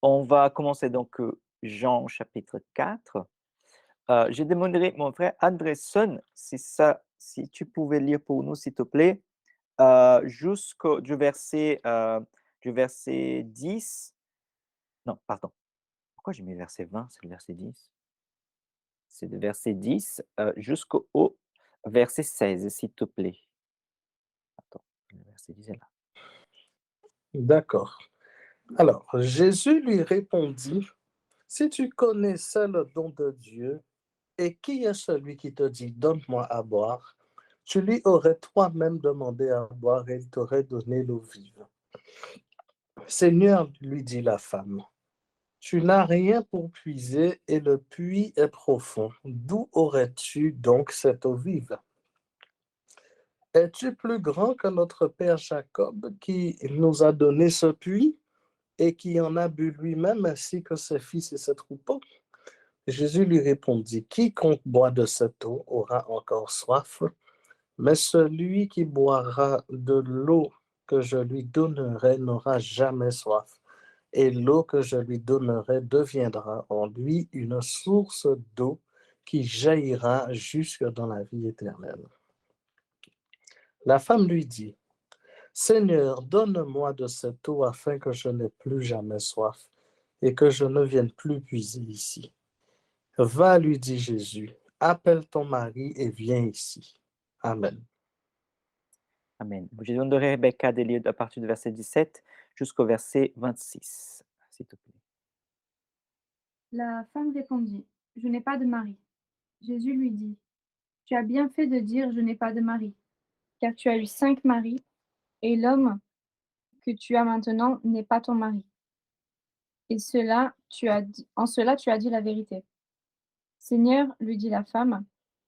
On va commencer donc Jean chapitre 4. Je demanderai mon frère Andresen si tu pouvais lire pour nous, s'il te plaît, jusqu'au du verset 10. Non, pardon. Pourquoi j'ai mis verset 20? C'est le verset 10. C'est le verset 10 jusqu'au verset 16, s'il te plaît. Attends, le verset 10 est là. D'accord. Alors, Jésus lui répondit, si tu connaissais le don de Dieu et qui est celui qui te dit, donne-moi à boire, tu lui aurais toi-même demandé à boire et il t'aurait donné l'eau vive. Seigneur, lui dit la femme, tu n'as rien pour puiser et le puits est profond. D'où aurais-tu donc cette eau vive? Es-tu plus grand que notre père Jacob qui nous a donné ce puits et qui en a bu lui-même ainsi que ses fils et ses troupeaux? Jésus lui répondit, quiconque boit de cette eau aura encore soif, mais celui qui boira de l'eau que je lui donnerai n'aura jamais soif. Et l'eau que je lui donnerai deviendra en lui une source d'eau qui jaillira jusque dans la vie éternelle. La femme lui dit, Seigneur, donne-moi de cette eau afin que je n'ai plus jamais soif et que je ne vienne plus puiser ici. Va, lui dit Jésus, appelle ton mari et viens ici. Amen. Amen. Je demanderai Rebecca de lire à partir du verset 17 jusqu'au verset 26, s'il te plaît. La femme répondit, je n'ai pas de mari. Jésus lui dit, tu as bien fait de dire je n'ai pas de mari, car tu as eu 5 maris, et l'homme que tu as maintenant n'est pas ton mari. En cela tu as dit la vérité. Seigneur, lui dit la femme,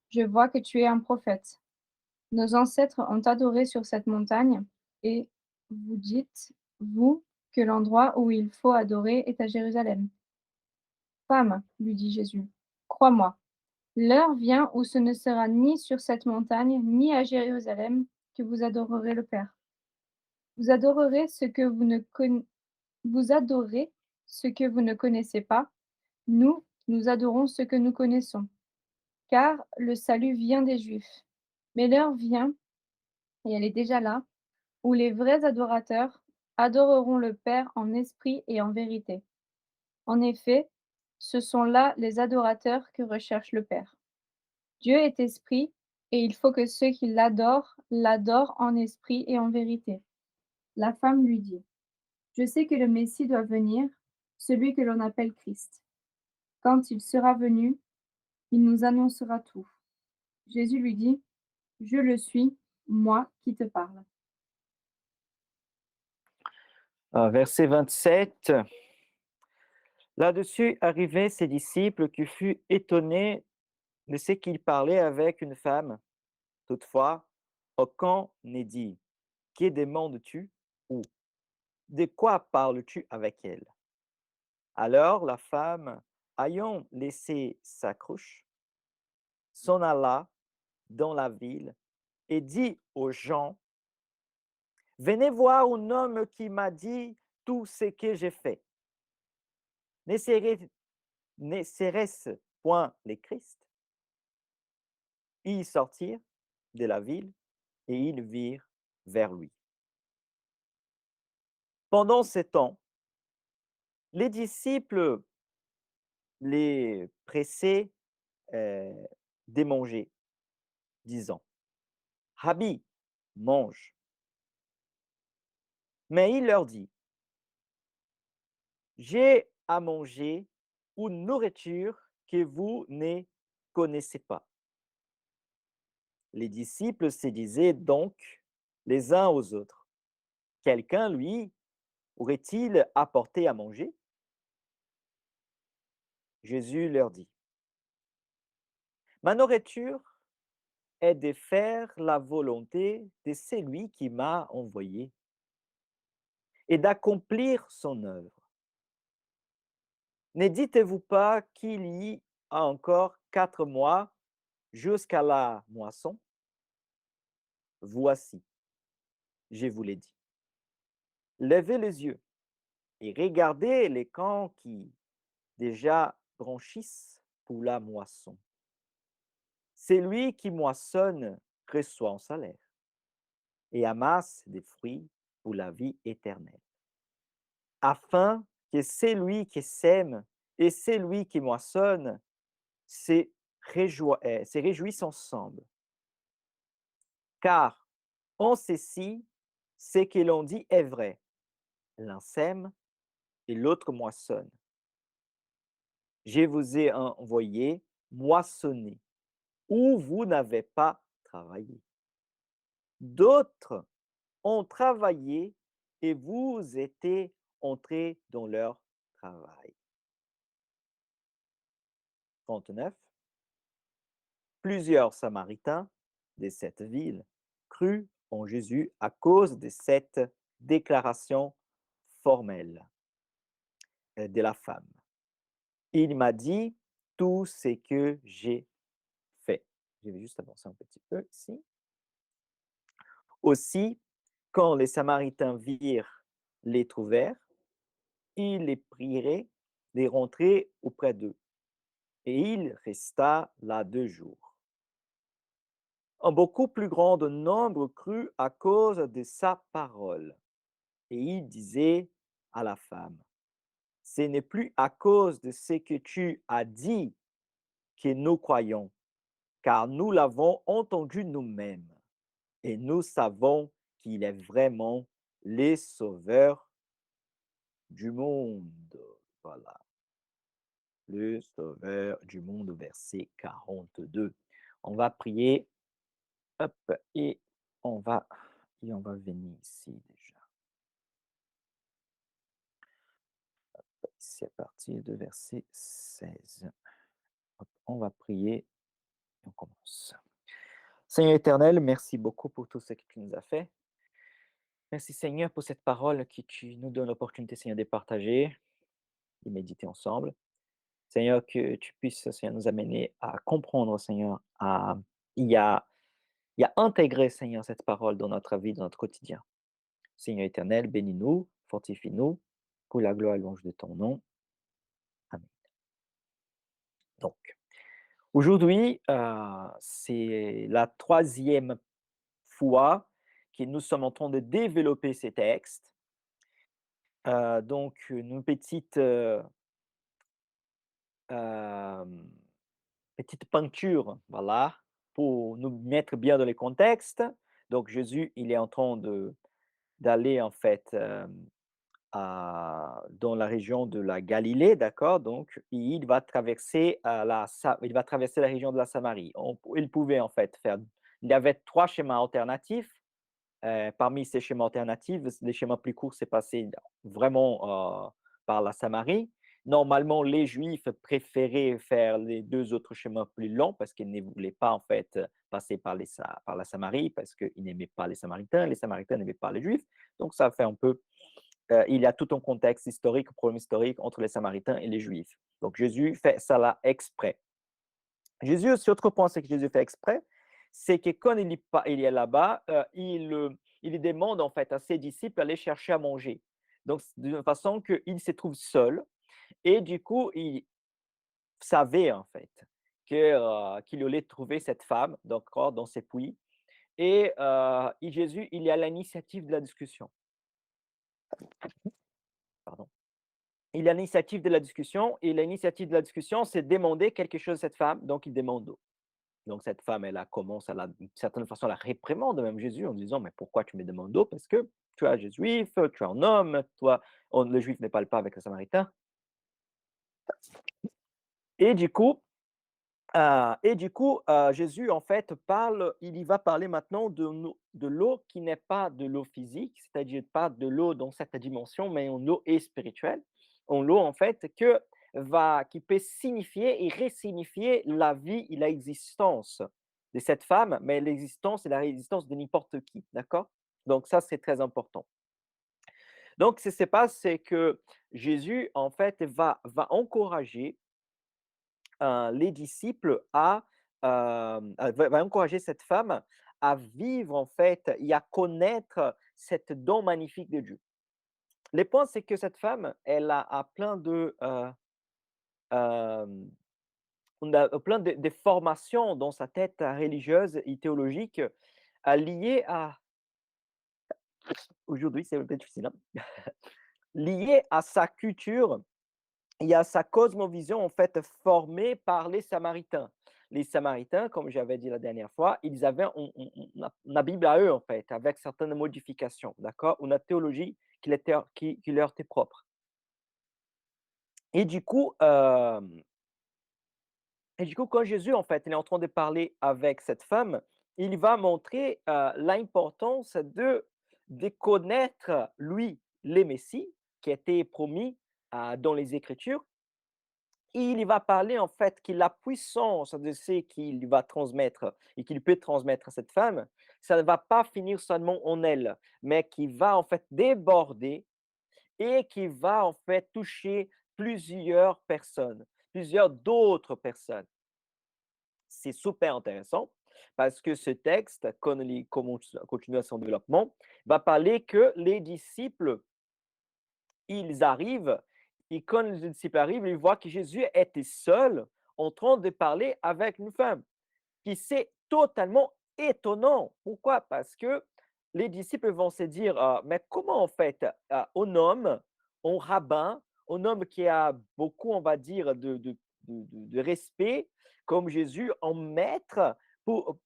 je vois que tu es un prophète. Nos ancêtres ont adoré sur cette montagne, et vous dites, vous, que l'endroit où il faut adorer est à Jérusalem. Femme, lui dit Jésus, crois-moi, l'heure vient où ce ne sera ni sur cette montagne, ni à Jérusalem que vous adorerez le Père. Vous adorerez ce que vous adorez ce que vous ne connaissez pas. Nous adorons ce que nous connaissons, car le salut vient des Juifs. Mais l'heure vient, et elle est déjà là, où les vrais adorateurs adoreront le Père en esprit et en vérité. En effet, ce sont là les adorateurs que recherche le Père. Dieu est esprit, et il faut que ceux qui l'adorent en esprit et en vérité. La femme lui dit, je sais que le Messie doit venir, celui que l'on appelle Christ. Quand il sera venu, il nous annoncera tout. Jésus lui dit, je le suis, moi qui te parle. Verset 27. Là-dessus arrivaient ses disciples qui furent étonnés de ce qu'il parlait avec une femme. Toutefois, aucun n'est dit, que demandes-tu ou de quoi parles-tu avec elle? Alors la femme, ayant laissé sa cruche, s'en alla dans la ville et dit aux gens, venez voir un homme qui m'a dit tout ce que j'ai fait. Ne serait-ce point les Christ? Ils sortirent de la ville et ils virent vers lui. Pendant ce temps, les disciples les pressaient de manger, disant, Rabbi, mange. Mais il leur dit, j'ai à manger une nourriture que vous ne connaissez pas. Les disciples se disaient donc les uns aux autres, quelqu'un, lui, aurait-il apporté à manger? Jésus leur dit, ma nourriture est de faire la volonté de celui qui m'a envoyé et d'accomplir son œuvre. Ne dites-vous pas qu'il y a encore 4 mois jusqu'à la moisson? Voici, je vous l'ai dit. Levez les yeux et regardez les camps qui déjà branchissent pour la moisson. Celui qui moissonne reçoit un salaire et amasse des fruits pour la vie éternelle, afin que celui qui sème et celui qui moissonne se réjouissent ensemble. Car en ceci, ce que l'on dit est vrai. L'un sème et l'autre moissonne. Je vous ai envoyé moissonner où vous n'avez pas travaillé. D'autres ont travaillé et vous étiez entrés dans leur travail. 39. Plusieurs Samaritains de cette ville crurent en Jésus à cause de cette déclaration formelle de la femme. Il m'a dit tout ce que j'ai fait. Je vais juste avancer un petit peu ici. Aussi, quand les Samaritains virent les trouvères, ils les prièrent de rentrer auprès d'eux. Et il resta là 2 jours. Un beaucoup plus grand nombre crut à cause de sa parole. Et il disait à la femme, ce n'est plus à cause de ce que tu as dit que nous croyons, car nous l'avons entendu nous-mêmes. Et nous savons qu'il est vraiment le sauveur du monde. Voilà. Le sauveur du monde, verset 42. On va prier. Hop, et on va, et on va venir ici déjà. C'est à partir de verset 16. Hop, on va prier et on commence. Seigneur éternel, merci beaucoup pour tout ce que tu nous as fait. Merci Seigneur pour cette parole que tu nous donnes l'opportunité, Seigneur, de partager, de méditer ensemble. Seigneur, que tu puisses, Seigneur, nous amener à comprendre, Seigneur, à y a, y a intégrer, Seigneur, cette parole dans notre vie, dans notre quotidien. Seigneur éternel, bénis-nous, fortifie-nous, pour la gloire et louange de ton nom. Amen. Donc, aujourd'hui, c'est la troisième fois que nous sommes en train de développer ces textes. Donc, une petite peinture, voilà, pour nous mettre bien dans le contexte. Donc, Jésus, il est en train d'aller, en fait, dans la région de la Galilée, d'accord? Donc, il va traverser, il va traverser la région de la Samarie. Il pouvait, en fait, faire. Il y avait 3 schémas alternatifs. Parmi ces schémas alternatifs, les schémas plus courts, c'est passé vraiment par la Samarie. Normalement, les Juifs préféraient faire les 2 autres schémas plus longs parce qu'ils ne voulaient pas en fait passer par la Samarie parce qu'ils n'aimaient pas les Samaritains n'aimaient pas les Juifs. Donc, ça fait un peu. Il y a tout un contexte historique, un problème historique entre les Samaritains et les Juifs. Donc, Jésus fait ça là exprès. Jésus, aussi, autre point, c'est que Jésus fait exprès, c'est que quand il est là-bas, il demande en fait à ses disciples d'aller chercher à manger. Donc, d'une façon qu'il se trouve seul et du coup, il savait en fait qu'il allait trouver cette femme donc, dans ses puits. Et Jésus, il est à l'initiative de la discussion. Pardon. Il est à l'initiative de la discussion et l'initiative de la discussion, c'est demander quelque chose à cette femme, donc il demande d'eau. Donc cette femme, commence d'une certaine façon, à la réprimande même Jésus en disant: «Mais pourquoi tu me demandes d'eau? Parce que tu es juif, tu es un homme, toi, le juif ne parle pas avec le samaritain». Et du coup, Jésus, en fait, il y va parler maintenant de l'eau qui n'est pas de l'eau physique, c'est-à-dire pas de l'eau dans cette dimension, mais une eau spirituelle, une eau, en fait, qui peut signifier et ressignifier la vie et l'existence de cette femme, mais l'existence et la résistance de n'importe qui, d'accord? Donc ça, c'est très important. Donc ce qui se passe, c'est que Jésus, en fait, va encourager les disciples va encourager cette femme à vivre en fait et à connaître cette don magnifique de Dieu. les points, c'est que cette femme, elle a plein de, hem, on a plein de formations dans sa tête religieuse et théologique, liées à aujourd'hui, c'est un peu difficile, hein, liées à sa culture. Il y a sa cosmovision, en fait, formée par les Samaritains. Les Samaritains, comme j'avais dit la dernière fois, ils avaient une Bible à eux, en fait, avec certaines modifications, d'accord? Une théologie qui leur était propre. Et du coup, quand Jésus, en fait, il est en train de parler avec cette femme, il va montrer, l'importance de connaître, lui, le Messie qui a été promis, dans les Écritures. Il va parler en fait que la puissance de ce qu'il va transmettre et qu'il peut transmettre à cette femme, ça ne va pas finir seulement en elle, mais qui va en fait déborder et qui va en fait toucher plusieurs personnes, plusieurs d'autres personnes. C'est super intéressant parce que ce texte, quand il continue à son développement, va parler que les disciples ils arrivent et quand les disciples arrivent, ils voient que Jésus était seul en train de parler avec une femme qui c'est totalement étonnant. Pourquoi? Parce que les disciples vont se dire, mais comment en fait, un homme, un rabbin, un homme qui a beaucoup, on va dire, de respect, comme Jésus, en maître,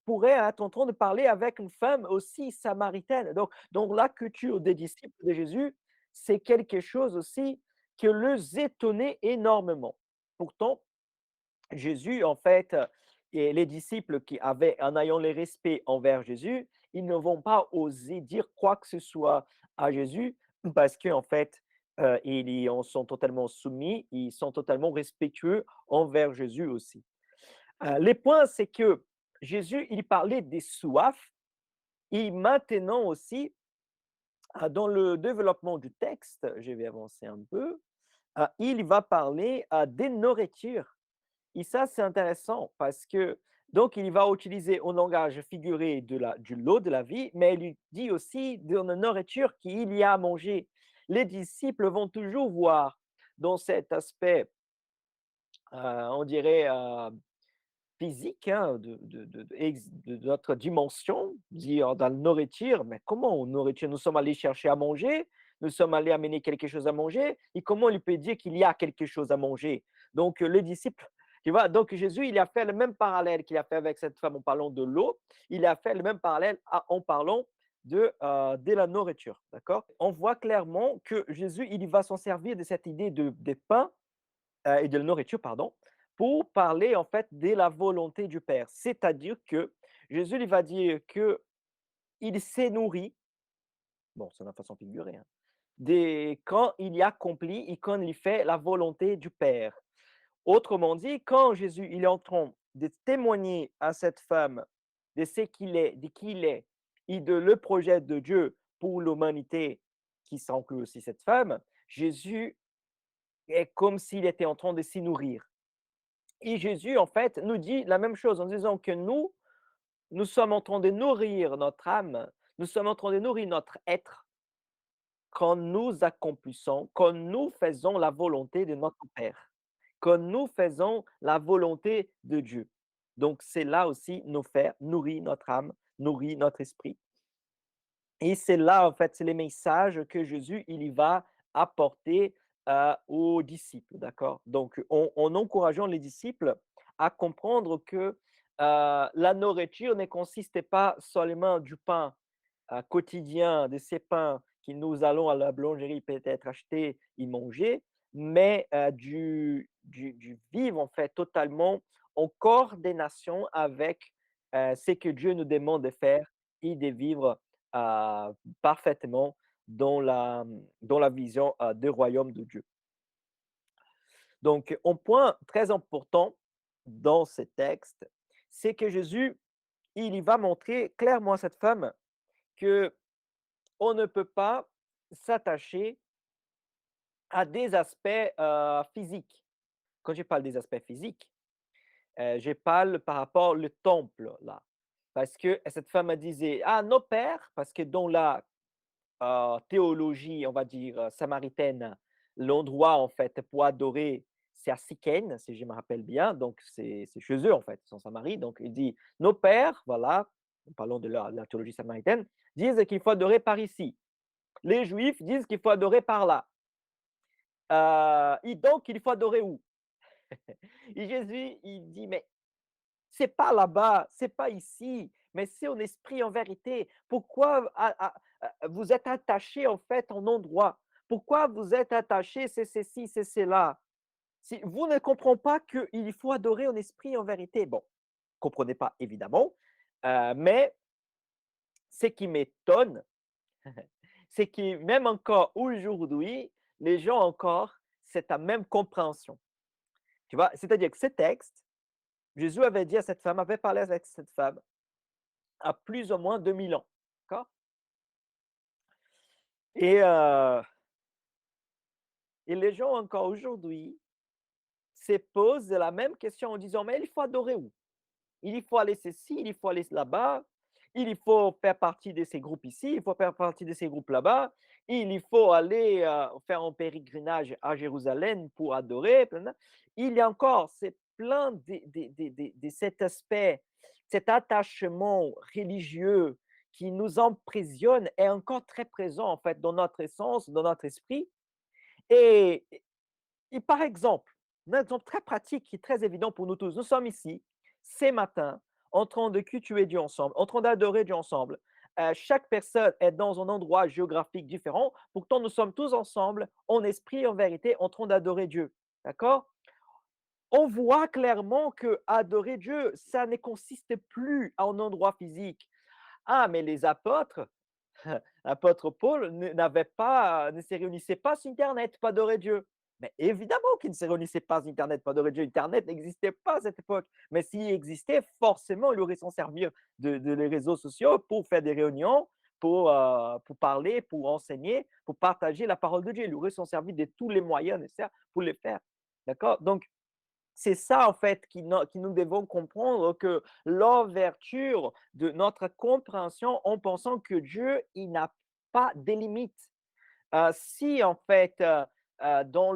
pourrait être en train de parler avec une femme aussi samaritaine. Donc la culture des disciples de Jésus, c'est quelque chose aussi qui les étonnait énormément. Pourtant, Jésus, en fait, et les disciples qui avaient, en ayant le respect envers Jésus, ils ne vont pas oser dire quoi que ce soit à Jésus parce qu'en fait, ils en sont totalement soumis, ils sont totalement respectueux envers Jésus aussi. Les points, c'est que Jésus, il parlait des soifs et maintenant aussi, dans le développement du texte, je vais avancer un peu, il va parler des nourritures. Et ça, c'est intéressant parce que donc il va utiliser un langage figuré du lot de la vie, mais il lui dit aussi de la nourriture qu'il y a à manger. Les disciples vont toujours voir dans cet aspect, on dirait, physique, hein, de notre dimension, dire dans la nourriture, mais comment nourriture? Nous sommes allés chercher à manger, nous sommes allés amener quelque chose à manger, et comment il peut dire qu'il y a quelque chose à manger? Donc, les disciples, tu vois, donc Jésus, il a fait le même parallèle qu'il a fait avec cette femme en parlant de l'eau, il a fait le même parallèle en parlant de la nourriture, d'accord? On voit clairement que Jésus, il va s'en servir de cette idée de pain et de la nourriture, pardon, pour parler en fait de la volonté du Père. C'est-à-dire que Jésus il va dire que il s'est nourri, bon, c'est une façon figurée, hein, quand il y accomplit et quand il fait la volonté du Père. Autrement dit, quand Jésus il est en train de témoigner à cette femme de ce qu'il est, de qui il est, et de le projet de Dieu pour l'humanité, qui s'inclut aussi cette femme, Jésus est comme s'il était en train de s'y nourrir. Et Jésus, en fait, nous dit la même chose en disant que nous sommes en train de nourrir notre âme, nous sommes en train de nourrir notre être quand nous accomplissons, quand nous faisons la volonté de notre Père, quand nous faisons la volonté de Dieu. Donc, c'est là aussi nous faire nourrir notre âme, nourrir notre esprit. Et c'est là, en fait, c'est les messages que Jésus, il y va apporter aux disciples, d'accord? Donc, en encourageant les disciples à comprendre que la nourriture ne consistait pas seulement du pain quotidien, de ces pains que nous allons à la boulangerie peut-être acheter et manger, mais du vivre en fait totalement en coordination avec ce que Dieu nous demande de faire et de vivre euh, parfaitement dans la vision du royaume de Dieu. Donc, un point très important dans ce texte, c'est que Jésus, il y va montrer clairement à cette femme que on ne peut pas s'attacher à des aspects physiques. Quand je parle des aspects physiques, je parle par rapport au temple là. Parce que cette femme elle disait: «Ah nos pères», parce que dans la théologie, on va dire, samaritaine, l'endroit, en fait, pour adorer, c'est à Sychène, si je me rappelle bien, donc c'est chez eux, en fait, ils sont Samarie, donc il dit: «Nos pères», voilà, parlons de la théologie samaritaine, disent qu'il faut adorer par ici. Les Juifs disent qu'il faut adorer par là. Et donc il faut adorer où? Et Jésus, il dit: «Mais c'est pas là-bas, c'est pas ici, mais c'est en esprit, en vérité. Pourquoi vous êtes attachés en fait en endroit? Pourquoi vous êtes attachés, c'est ceci, c'est cela? Si vous ne comprenez pas qu'il faut adorer en esprit, en vérité. Bon, comprenez pas évidemment, mais ce qui m'étonne, c'est que même encore aujourd'hui, les gens encore, c'est la même compréhension. Tu vois? C'est-à-dire que ce texte, Jésus avait dit à cette femme, avait parlé avec cette femme à plus ou moins 2000 ans. D'accord? Et, heu, et les gens encore aujourd'hui se posent la même question en disant: «Mais il faut adorer où? Il faut aller ceci, il faut aller là-bas, il faut faire partie de ces groupes ici, il faut faire partie de ces groupes là-bas, il faut aller, faire un pèlerinage à Jérusalem pour adorer». Il y a encore, c'est plein de cet aspect, cet attachement religieux qui nous emprisonne est encore très présent, en fait, dans notre essence, dans notre esprit. Et par exemple, un exemple très pratique qui est très évident pour nous tous. Nous sommes ici, ce matin, en train de cultiver Dieu ensemble, en train d'adorer Dieu ensemble. Chaque personne est dans un endroit géographique différent. Pourtant, nous sommes tous ensemble, en esprit, en vérité, en train d'adorer Dieu. D'accord? On voit clairement que adorer Dieu, ça ne consiste plus à un endroit physique. Ah, mais les apôtres, l'apôtre Paul ne se réunissait pas sur Internet pour adorer Dieu. Mais évidemment qu'il ne se réunissait pas sur Internet pour adorer Dieu. Internet n'existait pas à cette époque. Mais s'il existait, forcément, il aurait s'en servir de les réseaux sociaux pour faire des réunions, pour parler, pour enseigner, pour partager la parole de Dieu. Il aurait s'en servi de tous les moyens nécessaires pour le faire. D'accord? Donc, c'est ça, en fait, qui nous devons comprendre que l'ouverture de notre compréhension en pensant que Dieu, il n'a pas de limites. Si, en fait, dans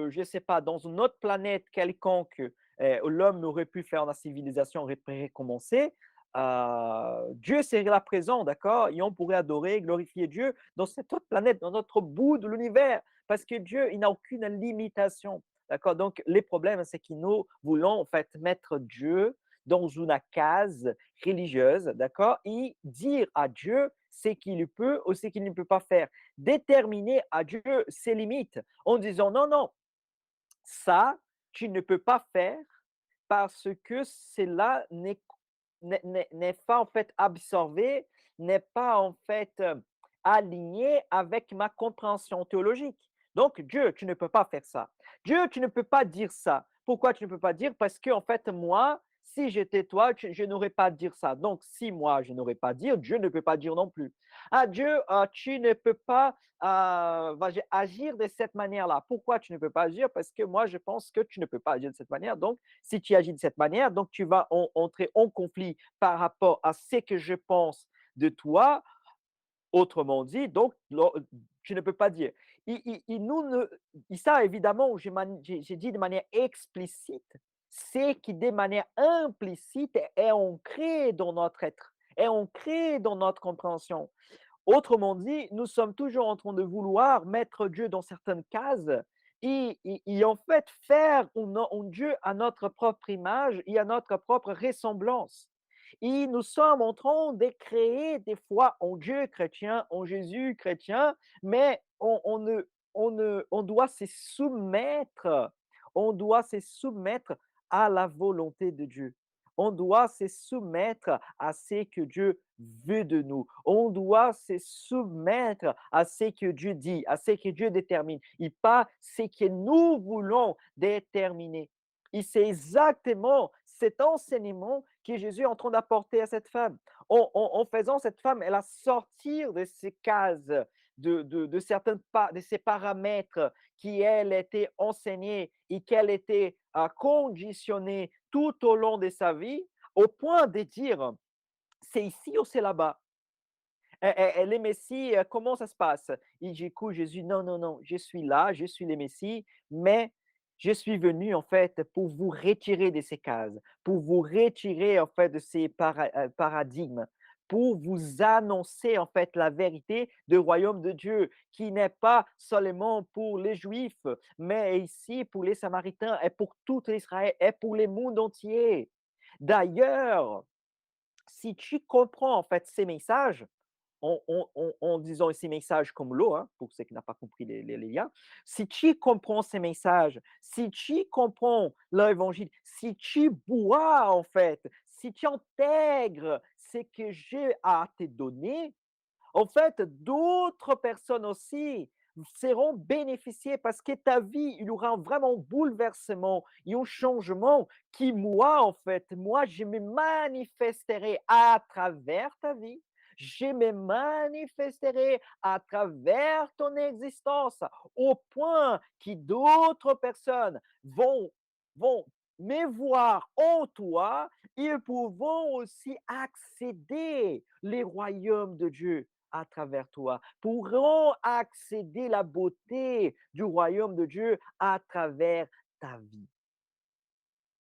je sais pas, dans une autre planète quelconque, l'homme aurait pu faire la civilisation, aurait pu recommencer, Dieu serait là présent, d'accord? Et on pourrait adorer, glorifier Dieu dans cette autre planète, dans notre bout de l'univers, parce que Dieu, il n'a aucune limitation, d'accord? Donc, les problèmes, c'est que nous voulons, en fait, mettre Dieu dans une case religieuse, d'accord? Et dire à Dieu ce qu'il peut ou ce qu'il ne peut pas faire, déterminer à Dieu ses limites en disant: «Non, non, ça, tu ne peux pas faire parce que cela n'est pas en fait absorbé, n'est pas en fait, aligné avec ma compréhension théologique. Donc Dieu, tu ne peux pas faire ça. Dieu, tu ne peux pas dire ça. Pourquoi tu ne peux pas dire? Parce que en fait, moi, si j'étais toi, je n'aurais pas à dire ça. Donc si moi, je n'aurais pas à dire, Dieu ne peut pas dire non plus. Ah Dieu, tu ne peux pas, agir de cette manière-là. Pourquoi tu ne peux pas agir? Parce que moi, je pense que tu ne peux pas agir de cette manière. Donc si tu agis de cette manière, donc tu vas entrer en conflit par rapport à ce que je pense de toi. Autrement dit, donc, tu ne peux pas dire. Nous ne, ça, évidemment, j'ai dit de manière explicite, c'est qui, de manière implicite, est ancré dans notre être, est ancré dans notre compréhension. Autrement dit, nous sommes toujours en train de vouloir mettre Dieu dans certaines cases et en fait faire un Dieu à notre propre image et à notre propre ressemblance. Et nous sommes en train de créer des fois un Dieu chrétien, un Jésus chrétien, mais on doit se soumettre, on doit se soumettre à la volonté de Dieu. On doit se soumettre à ce que Dieu veut de nous. On doit se soumettre à ce que Dieu dit, à ce que Dieu détermine, et pas ce que nous voulons déterminer. Et c'est exactement cet enseignement que Jésus est en train d'apporter à cette femme. En faisant cette femme, elle a sortir de ces cases, de ces paramètres qui, elle, étaient enseignés et qu'elle était conditionnée tout au long de sa vie, au point de dire, c'est ici ou c'est là-bas. Les Messies, comment ça se passe? Il dit, écoute, Jésus, non, non, non, je suis là, je suis les Messies, mais je suis venu en fait pour vous retirer de ces cases, pour vous retirer en fait de ces paradigmes, pour vous annoncer en fait la vérité du royaume de Dieu, qui n'est pas seulement pour les Juifs, mais ici pour les Samaritains et pour tout Israël et pour le monde entier. D'ailleurs, si tu comprends en fait ces messages, en disant ces messages comme l'eau, hein, pour ceux qui n'ont pas compris les liens, si tu comprends ces messages, si tu comprends l'évangile, si tu bois en fait, si tu intègres ce que j'ai à te donner, en fait, d'autres personnes aussi seront bénéficiées parce que ta vie, il y aura vraiment un bouleversement et un changement qui, moi, en fait, moi, je me manifesterai à travers ta vie. Je me manifesterai à travers ton existence au point que d'autres personnes vont me voir en toi. Ils pourront aussi accéder les royaumes de Dieu à travers toi, pourront accéder la beauté du royaume de Dieu à travers ta vie.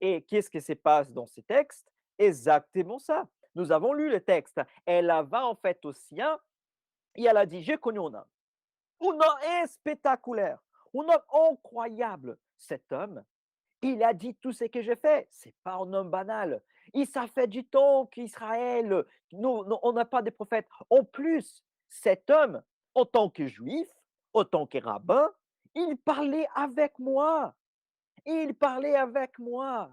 Et qu'est-ce qui se passe dans ces textes? Exactement ça. Nous avons lu le texte. Elle va en fait au sien et elle a dit, j'ai connu un homme est spectaculaire, un homme incroyable. Cet homme, il a dit tout ce que j'ai fait. C'est pas un homme banal. Et ça fait du temps qu'Israël, on n'a pas de prophètes. En plus, cet homme, en tant que juif, en tant que rabbin, il parlait avec moi. Il parlait avec moi.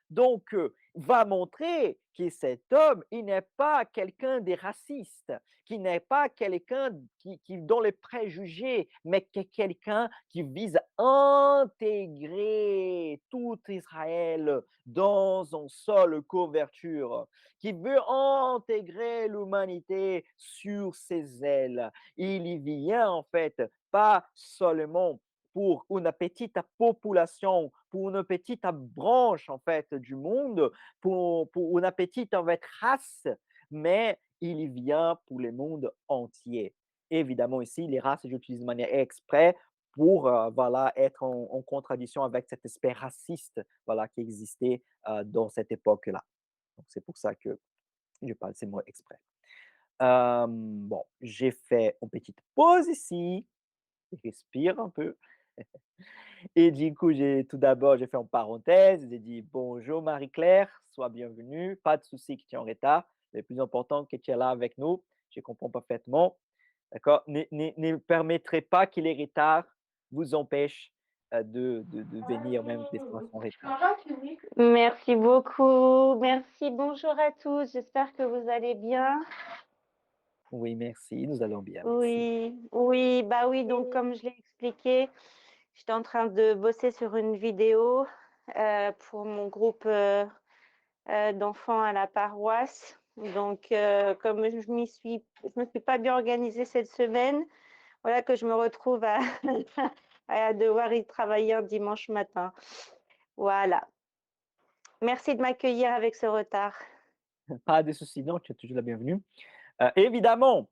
Donc, va montrer que cet homme, il n'est pas quelqu'un de raciste, qui n'est pas quelqu'un qui dans les préjugés, mais qui est quelqu'un qui vise à intégrer tout Israël dans une seule couverture, qui veut intégrer l'humanité sur ses ailes. Il y vient en fait pas seulement pour une petite population, pour une petite branche en fait du monde, pour une petite en fait, race, mais il vient pour le monde entier. Évidemment ici, les races, j'utilise de manière exprès pour voilà, être en contradiction avec cet aspect raciste voilà, qui existait dans cette époque-là. Donc c'est pour ça que je parle ces mots exprès. Bon, j'ai fait une petite pause ici, respire un peu. Et du coup, tout d'abord, j'ai fait en parenthèse, j'ai dit bonjour Marie-Claire, sois bienvenue, pas de souci que tu es en retard. Le plus important que tu es là avec nous, je comprends parfaitement. D'accord? Ne permettrez pas que les retards vous empêchent de venir même des fois en retard. Merci beaucoup. Merci. Bonjour à tous. J'espère que vous allez bien. Oui, merci, nous allons bien. Merci. Oui, bah oui. Donc, comme je l'ai expliqué, j'étais en train de bosser sur une vidéo pour mon groupe d'enfants à la paroisse. Donc, comme je me suis pas bien organisée cette semaine, voilà que je me retrouve à, à devoir y travailler un dimanche matin. Voilà. Merci de m'accueillir avec ce retard. Pas de souci, non, tu es toujours la bienvenue. Évidemment,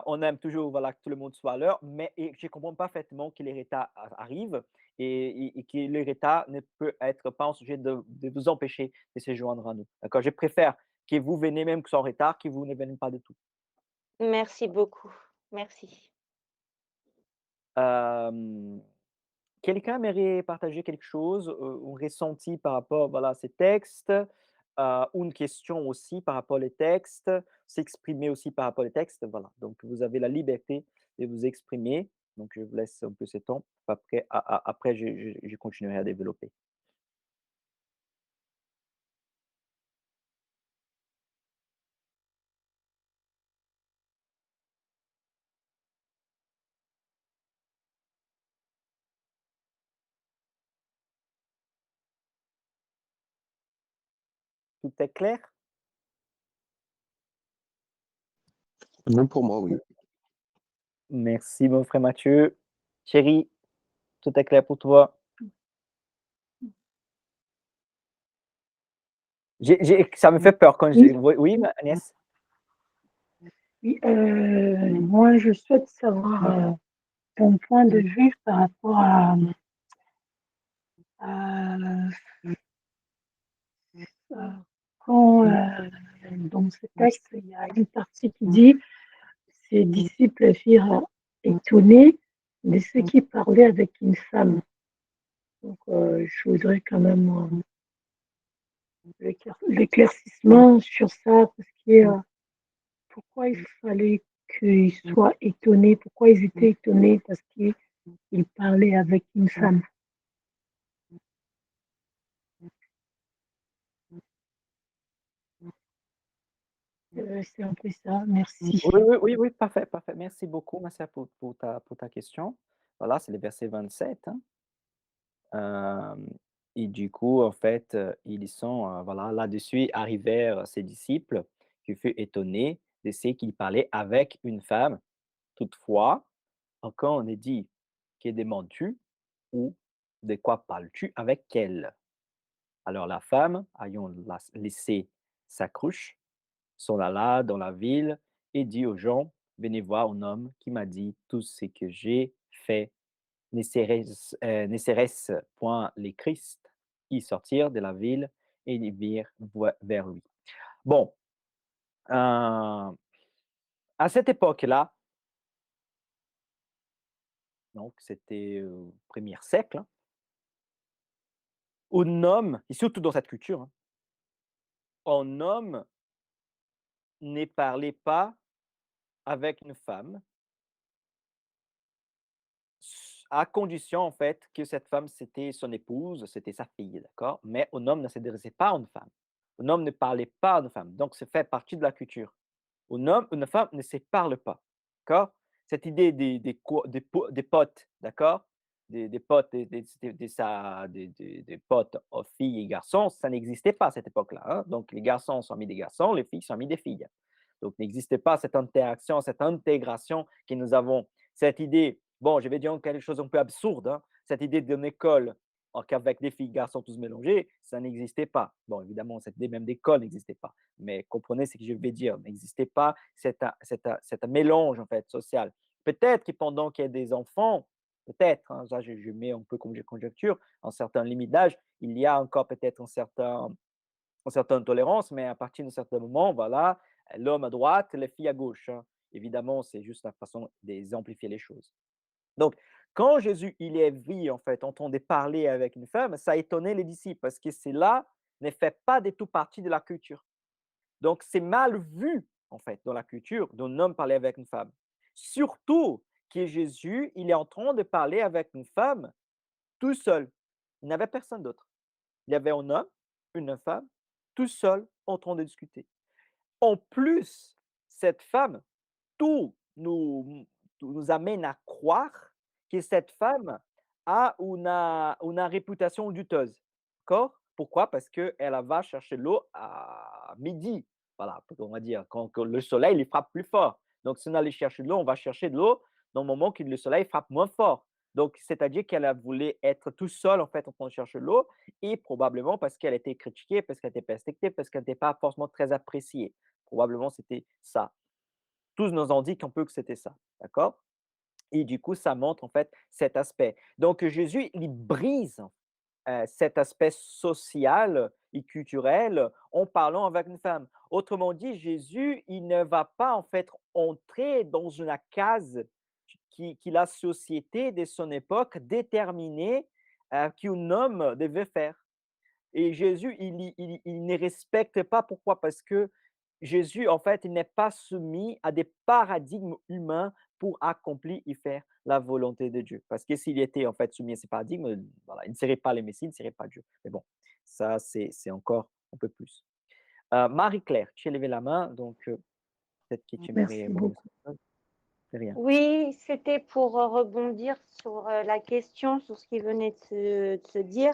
on aime toujours voilà, que tout le monde soit à l'heure, mais je comprends parfaitement que les retards arrivent et que les retards ne peut être pas un sujet de vous empêcher de se joindre à nous. D'accord? Je préfère que vous venez même sans retard, que vous ne venez pas du tout. Merci beaucoup. Merci. Quelqu'un aimerait partager quelque chose, un ressenti par rapport voilà, à ces textes, ou une question aussi par rapport aux textes, s'exprimer aussi par rapport aux textes. Voilà. Donc, vous avez la liberté de vous exprimer. Donc, je vous laisse un peu ce temps. Après je continuerai à développer. Tout est clair? Non, pour moi, oui. Merci, mon frère Mathieu. Chérie, tout est clair pour toi? Ça me fait peur quand je... Oui, Oui, oui, Agnès? Oui, moi, je souhaite savoir ton point de vue par rapport à quand dans ce texte, il y a une partie qui dit ses disciples firent étonnés de ce qui parlait avec une femme. Donc, je voudrais quand même l'éclaircissement sur ça, parce que pourquoi il fallait qu'ils soient étonnés, pourquoi ils étaient étonnés, parce qu'ils parlaient avec une femme. C'est un peu ça, merci. Oui, parfait, parfait. Merci beaucoup, Marcia, pour ta question. Voilà, c'est le verset 27, hein. Et du coup, en fait, ils sont, voilà, là-dessus arrivèrent ses disciples, qui furent étonnés de ce qu'il parlait avec une femme. Toutefois, quand on est dit: «Que demandes-tu?» ou «De quoi parles-tu avec elle?» Alors la femme, ayant laissé sa cruche, s'en alla dans la ville et dit aux gens: «Venez voir un homme qui m'a dit tout ce que j'ai fait. Ne serait-ce point les Christ?» Ils sortirent de la ville et ils virent vers lui. Bon, à cette époque-là, donc c'était au 1er siècle, hein, un homme, et surtout dans cette culture, hein, un homme ne parlait pas avec une femme à condition, en fait, que cette femme, c'était son épouse, c'était sa fille, d'accord? Mais un homme ne s'adressait pas à une femme. Un homme ne parlait pas à une femme. Donc, ça fait partie de la culture. Un homme, une femme ne se parlent pas, d'accord? Cette idée des potes, d'accord? Des potes, des potes filles et garçons, ça n'existait pas à cette époque-là, hein. Donc, les garçons sont amis des garçons, les filles sont amies des filles. Donc, n'existait pas cette interaction, cette intégration que nous avons. Cette idée, bon, je vais dire quelque chose un peu absurde, hein, cette idée d'une école qu'avec des filles, garçons tous mélangés, ça n'existait pas. Bon, évidemment, cette idée même d'école n'existait pas. Mais comprenez ce que je vais dire, n'existait pas cet mélange en fait social. Peut-être que pendant qu'il y a des enfants, peut-être, hein, ça je mets un peu comme conjecture, en certaines limites d'âge, il y a encore peut-être une certaine tolérance, mais à partir d'un certain moment, voilà, l'homme à droite, les filles à gauche, hein. Évidemment, c'est juste la façon d'exemplifier les choses. Donc, quand Jésus, il est vu, en fait, entendait parler avec une femme, ça étonnait les disciples parce que cela ne fait pas du tout partie de la culture. Donc, c'est mal vu, en fait, dans la culture d'un homme parler avec une femme. Surtout que Jésus, il est en train de parler avec une femme tout seul. Il n'avait personne d'autre. Il y avait un homme, une femme, tout seul, en train de discuter. En plus, cette femme, tout nous amène à croire que cette femme a une réputation douteuse. D'accord? Pourquoi? Parce qu'elle va chercher l'eau à midi. Voilà, on va dire, quand le soleil il frappe plus fort. Donc, si on allait chercher de l'eau, on va chercher de l'eau dans le moment que le soleil frappe moins fort. Donc, c'est-à-dire qu'elle a voulu être tout seule, en fait, en train de chercher de l'eau, et probablement parce qu'elle était critiquée, parce qu'elle était persécutée, parce qu'elle n'était pas forcément très appréciée. Probablement, c'était ça. Tous nous ont dit qu'on peut que c'était ça, d'accord? Et du coup, ça montre en fait cet aspect. Donc Jésus, il brise cet aspect social et culturel en parlant avec une femme. Autrement dit, Jésus, il ne va pas en fait entrer dans une case qui la société de son époque déterminait qu'un homme devait faire. Et Jésus, il ne respecte pas. Pourquoi? Parce que Jésus, en fait, il n'est pas soumis à des paradigmes humains pour accomplir et faire la volonté de Dieu. Parce que s'il était, en fait, soumis à ces paradigmes, voilà, il ne serait pas le Messie, il ne serait pas Dieu. Mais bon, ça, c'est encore un peu plus. Marie-Claire, tu as levé la main, donc peut-être que tu aimerais Merci aborder beaucoup. ça. C'est rien. Oui, c'était pour rebondir sur la question, sur ce qui venait de se dire.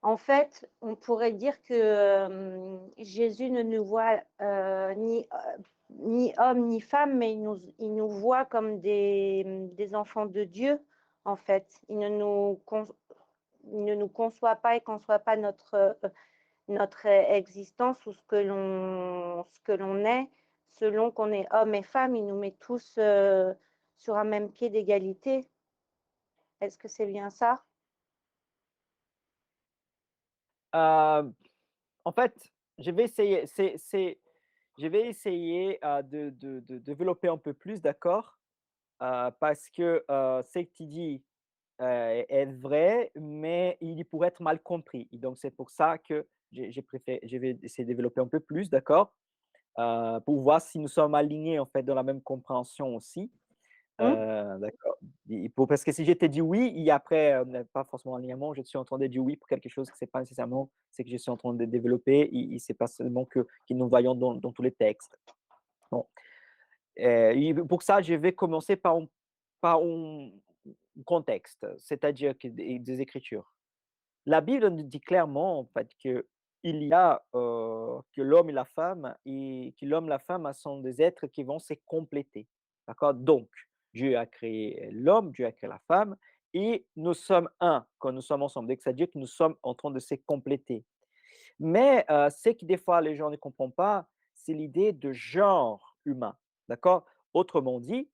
En fait, on pourrait dire que Jésus ne nous voit ni homme ni femme, mais il nous voit comme des enfants de Dieu, en fait. Il ne nous conçoit pas et conçoit pas notre existence ou ce que l'on est selon qu'on est homme et femme, il nous met tous sur un même pied d'égalité. Est-ce que c'est bien ça? En fait, je vais essayer, je vais essayer de développer un peu plus, d'accord? Parce que ce que tu dis est vrai, mais il pourrait être mal compris. Et donc, c'est pour ça que je vais essayer de développer un peu plus, d'accord? Pour voir si nous sommes alignés en fait dans la même compréhension aussi. Mmh? D'accord. Parce que si j'étais dit oui, et après, pas forcément alignement, je suis en train de dire oui pour quelque chose que c'est pas nécessairement ce que je suis en train de développer, et c'est pas seulement que nous voyons dans tous les textes. Bon, et pour ça, je vais commencer par un contexte, c'est-à-dire que des Écritures. La Bible nous dit clairement, en fait, que il y a, que l'homme et la femme, et que l'homme et la femme sont des êtres qui vont se compléter. D'accord? Donc, Dieu a créé l'homme, Dieu a créé la femme, et nous sommes un quand nous sommes ensemble. Donc, c'est-à-dire que nous sommes en train de se compléter. Mais, ce que des fois les gens ne comprennent pas, c'est l'idée de genre humain. D'accord? Autrement dit,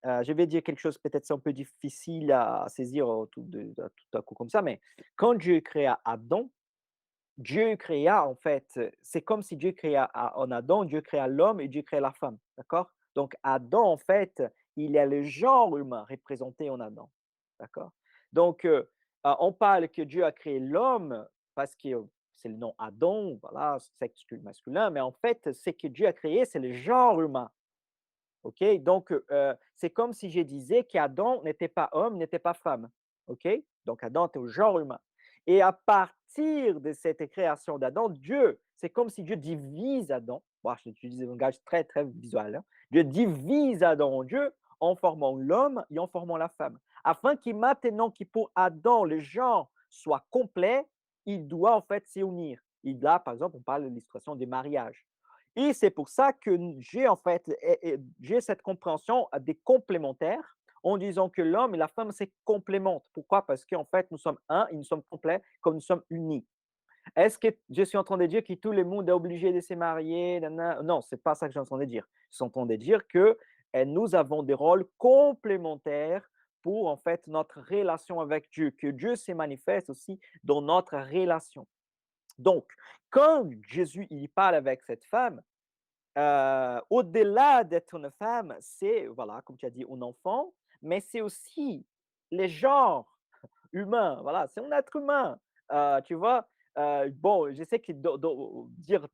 je vais dire quelque chose, peut-être c'est un peu difficile à saisir, tout à coup comme ça, mais quand Dieu créa Adam, Dieu créa en fait, c'est comme si Dieu créa en Adam, Dieu créa l'homme et Dieu créa la femme, d'accord? Donc Adam, en fait, il y a le genre humain représenté en Adam, d'accord? Donc, on parle que Dieu a créé l'homme parce que c'est le nom Adam, voilà, sexe masculin, mais en fait, ce que Dieu a créé, c'est le genre humain. OK? Donc, c'est comme si je disais qu'Adam n'était pas homme, n'était pas femme. OK? Donc, Adam était au genre humain. Et à partir de cette création d'Adam, Dieu, c'est comme si Dieu divise Adam. Bon, je utilise un langage très, très visuel, hein. Dieu divise Adam en Dieu en formant l'homme et en formant la femme. Afin que maintenant, que pour Adam, le genre soit complet, il doit en fait s'unir. Il a, par exemple, on parle de l'illustration des mariages. Et c'est pour ça que j'ai en fait j'ai cette compréhension des complémentaires en disant que l'homme et la femme se complémentent. Pourquoi? Parce qu'en fait, nous sommes un et nous sommes complets comme nous sommes unis. Est-ce que je suis en train de dire que tout le monde est obligé de se marier? Non, c'est pas ça que je suis en train de dire. Je suis en train de dire que nous avons des rôles complémentaires pour en fait notre relation avec Dieu, que Dieu se manifeste aussi dans notre relation. Donc, quand Jésus il parle avec cette femme, au-delà d'être une femme, c'est, voilà, comme tu as dit, un enfant, mais c'est aussi les genres humains, voilà, c'est un être humain, tu vois? Bon, je sais que dire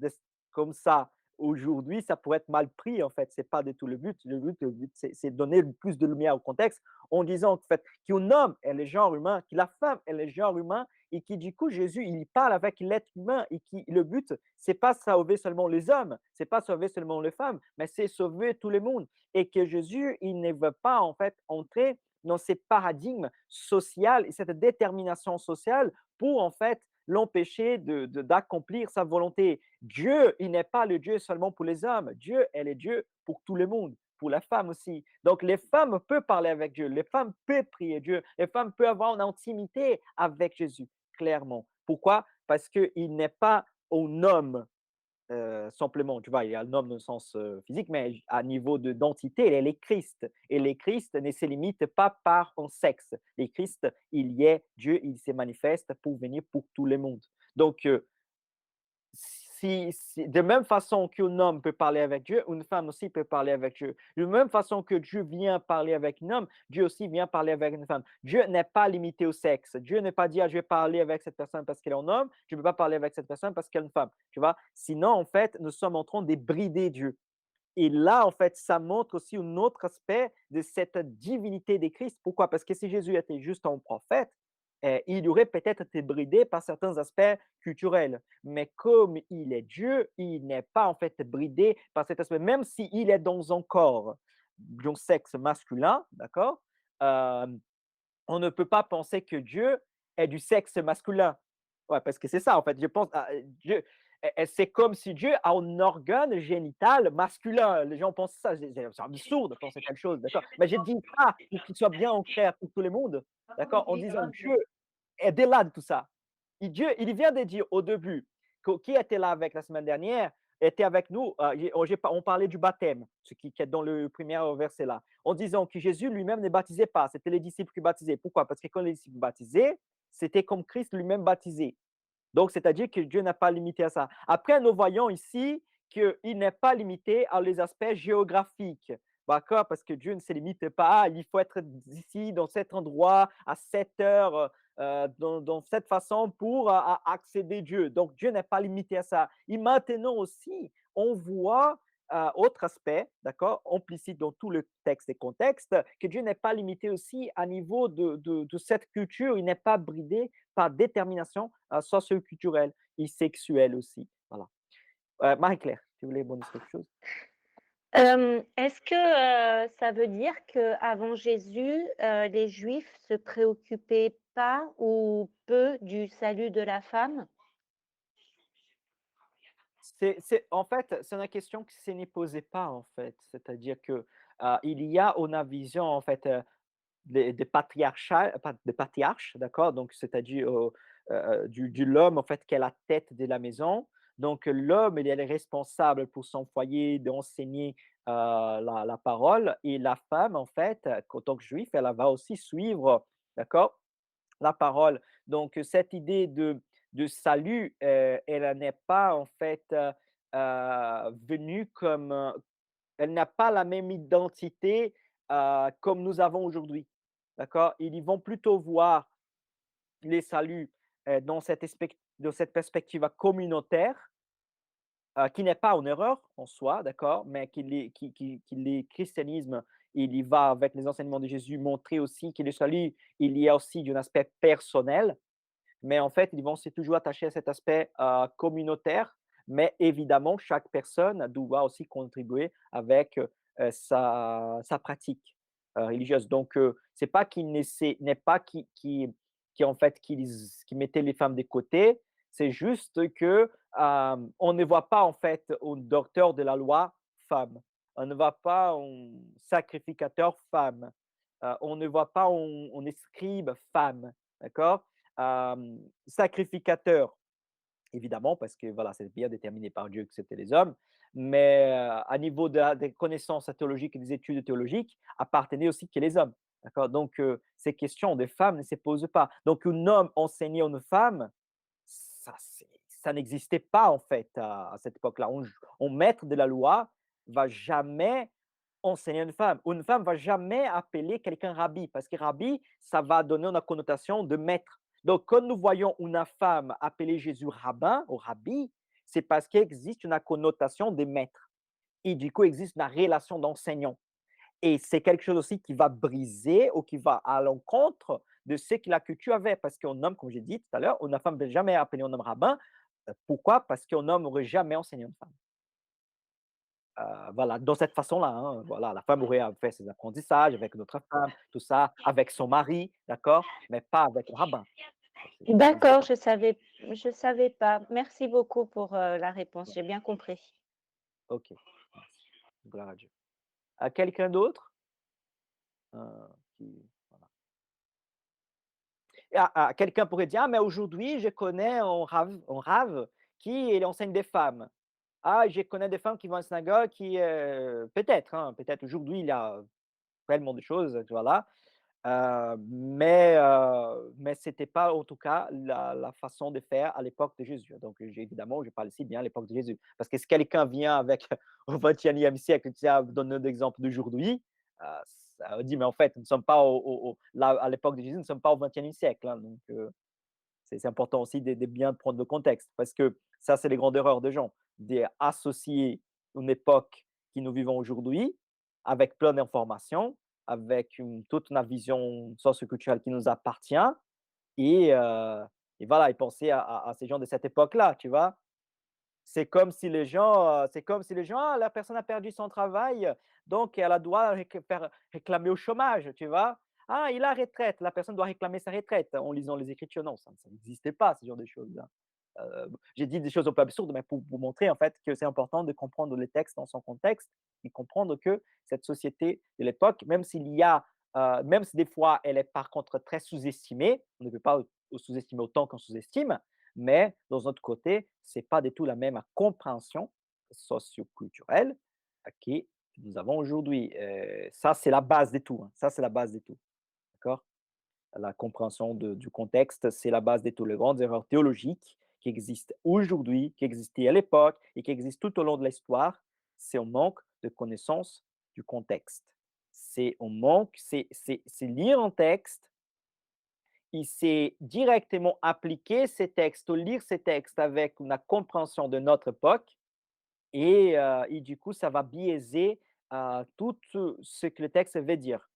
comme ça aujourd'hui, ça pourrait être mal pris, en fait, c'est pas du tout le but. Le but, c'est donner plus de lumière au contexte en disant, en fait, qu'un homme est le genre humain, que la femme est le genre humain, et qui, du coup, Jésus, il parle avec l'être humain, et qui, le but, c'est pas sauver seulement les hommes, c'est pas sauver seulement les femmes, mais c'est sauver tout le monde. Et que Jésus, il ne veut pas, en fait, entrer dans ces paradigmes sociaux et cette détermination sociale pour, en fait, l'empêcher d'accomplir sa volonté. Dieu, il n'est pas le Dieu seulement pour les hommes. Dieu est le Dieu pour tout le monde, pour la femme aussi. Donc, les femmes peuvent parler avec Dieu, les femmes peuvent prier Dieu, les femmes peuvent avoir une intimité avec Jésus, clairement. Pourquoi? Parce qu'il n'est pas un homme simplement, tu vois, il y a le homme dans le sens physique, mais à niveau d'identité, elle est Christ. Et les Christ ne se limite pas par un sexe. Les Christ, il y est Dieu, il se manifeste pour venir pour tout le monde. Donc, de même façon qu'un homme peut parler avec Dieu, une femme aussi peut parler avec Dieu. De même façon que Dieu vient parler avec un homme, Dieu aussi vient parler avec une femme. Dieu n'est pas limité au sexe. Dieu n'est pas dit, ah, je vais parler avec cette personne parce qu'elle est un homme, je ne peux pas parler avec cette personne parce qu'elle est une femme. Tu vois? Sinon, en fait, nous sommes en train de brider Dieu. Et là, en fait, ça montre aussi un autre aspect de cette divinité de Christ. Pourquoi? Parce que si Jésus était juste un prophète, il aurait peut-être été bridé par certains aspects culturels. Mais comme il est Dieu, il n'est pas en fait bridé par cet aspect. Même s'il est dans un corps d'un sexe masculin, d'accord? Euh, on ne peut pas penser que Dieu est du sexe masculin. Ouais, parce que c'est ça, en fait. Je pense, Dieu, c'est comme si Dieu a un organe génital masculin. Les gens pensent ça. C'est absurde de penser quelque chose, d'accord? Mais je dis ça pour qu'il soit bien en clair pour tout le monde, d'accord? En disant Dieu est au-delà de tout ça. Et Dieu, il vient de dire au début, qui était là avec la semaine dernière, était avec nous, on parlait du baptême, ce qui est dans le premier verset là, en disant que Jésus lui-même ne baptisait pas, c'était les disciples qui baptisaient. Pourquoi? Parce que quand les disciples baptisaient, c'était comme Christ lui-même baptisé. Donc, c'est-à-dire que Dieu n'a pas limité à ça. Après, nous voyons ici qu'il n'est pas limité à les aspects géographiques. D'accord? Parce que Dieu ne se limite pas. Il faut être ici, dans cet endroit, à cette heure, dans cette façon pour accéder à Dieu. Donc, Dieu n'est pas limité à ça. Et maintenant aussi, on voit autre aspect, d'accord, implicite dans tout le texte et contexte, que Dieu n'est pas limité aussi à niveau de cette culture. Il n'est pas bridé par détermination socio-culturelle et sexuelle aussi. Voilà. Marie-Claire, tu voulais bondir quelque chose? Est-ce que ça veut dire qu'avant Jésus, les Juifs se préoccupaient pas ou peu du salut de la femme? En fait, c'est une question qui ne s'est posée pas, en fait. C'est-à-dire que il y a une vision, en fait, des patriarches, d'accord? Donc, c'est-à-dire du l'homme, en fait, qui est la tête de la maison. Donc, l'homme, il est responsable pour son foyer d'enseigner la parole. Et la femme, en fait, en tant que juif, elle va aussi suivre, d'accord, la parole. Donc, cette idée de salut, elle n'est pas, en fait, venue comme, elle n'a pas la même identité comme nous avons aujourd'hui. D'accord? Ils vont plutôt voir les saluts dans cette perspective communautaire, qui n'est pas une erreur en soi, d'accord? Mais qui le christianisme, il y va avec les enseignements de Jésus montrer aussi que le salut, il y a aussi d'un aspect personnel, mais en fait, ils vont se toujours attacher à cet aspect communautaire, mais évidemment, chaque personne doit aussi contribuer avec sa pratique religieuse. Donc, c'est pas qu'il n'est pas qui en fait qui mettait les femmes de côté, c'est juste que on ne voit pas en fait un docteur de la loi femme, on ne voit pas un sacrificateur femme, on ne voit pas un scribe femme, d'accord? Sacrificateur, évidemment, parce que voilà, c'est bien déterminé par Dieu que c'était les hommes, mais à niveau des connaissances théologiques et des études théologiques, appartenaient aussi que les hommes. D'accord? Donc, ces questions des femmes ne se posent pas. Donc, un homme enseigner une femme, ça n'existait pas en fait à cette époque-là. Un maître de la loi va jamais enseigner une femme. Une femme va jamais appeler quelqu'un rabbi, parce que rabbi, ça va donner une connotation de maître. Donc, quand nous voyons une femme appeler Jésus rabbin ou rabbi, c'est parce qu'il existe une connotation de maître. Et du coup, il existe une relation d'enseignant. Et c'est quelque chose aussi qui va briser ou qui va à l'encontre de ce que la culture avait. Parce qu'un homme, comme j'ai dit tout à l'heure, une femme ne va jamais appeler un homme rabbin. Pourquoi? Parce qu'un homme n'aurait jamais enseigné une femme. Voilà, dans cette façon-là, hein, voilà, la femme aurait fait ses apprentissages avec d'autres femmes, tout ça, avec son mari, d'accord, mais pas avec le rabbin. Ça n'existe D'accord, pas. je savais pas. Merci beaucoup pour, la réponse, j'ai bien compris. OK, merci. Gloire à Dieu. Quelqu'un d'autre? Qui voilà. Quelqu'un pourrait dire: «Ah, mais aujourd'hui, je connais un rave qui il enseigne des femmes. Ah, je connais des femmes qui vont à la synagogue qui, peut-être, hein, peut-être aujourd'hui, il y a tellement de choses, voilà. Mais c'était pas en tout cas la façon de faire à l'époque de Jésus. Donc évidemment, je parle ici bien à l'époque de Jésus. Parce que si quelqu'un vient avec au 21e siècle, tu sais, donne l'exemple d'aujourd'hui, ça dit: «Mais en fait, nous ne sommes pas là, à l'époque de Jésus, nous ne sommes pas au 21e siècle», hein. Donc c'est important aussi de bien prendre le contexte, parce que ça, c'est les grandes erreurs des gens, d'associer une époque que nous vivons aujourd'hui avec plein d'informations, avec toute une vision socioculturelle qui nous appartient et, euh, et voilà, et penser à ces gens de cette époque-là, tu vois. C'est comme si les gens, ah, la personne a perdu son travail, donc elle doit réclamer au chômage, tu vois. Ah, il a retraite, la personne doit réclamer sa retraite en lisant les Écritures. Non, ça n'existait pas, ce genre de choses-là. J'ai dit des choses un peu absurdes, mais pour vous montrer en fait que c'est important de comprendre les textes dans son contexte et comprendre que cette société de l'époque, même si des fois elle est par contre très sous-estimée, on ne peut pas sous-estimer autant qu'on sous-estime, mais d'un autre côté, c'est pas du tout la même compréhension socioculturel que nous avons aujourd'hui. Ça, c'est la base de tout. Hein. Ça, c'est la base de tout. D'accord? La compréhension du contexte, c'est la base de toutes les grandes erreurs théologiques qui existent aujourd'hui, qui existaient à l'époque et qui existent tout au long de l'histoire. C'est un manque de connaissance du contexte. C'est un manque, c'est lire un texte, et c'est directement appliquer ces textes, ou lire ces textes avec une compréhension de notre époque, et du coup, ça va biaiser tout ce que le texte veut dire.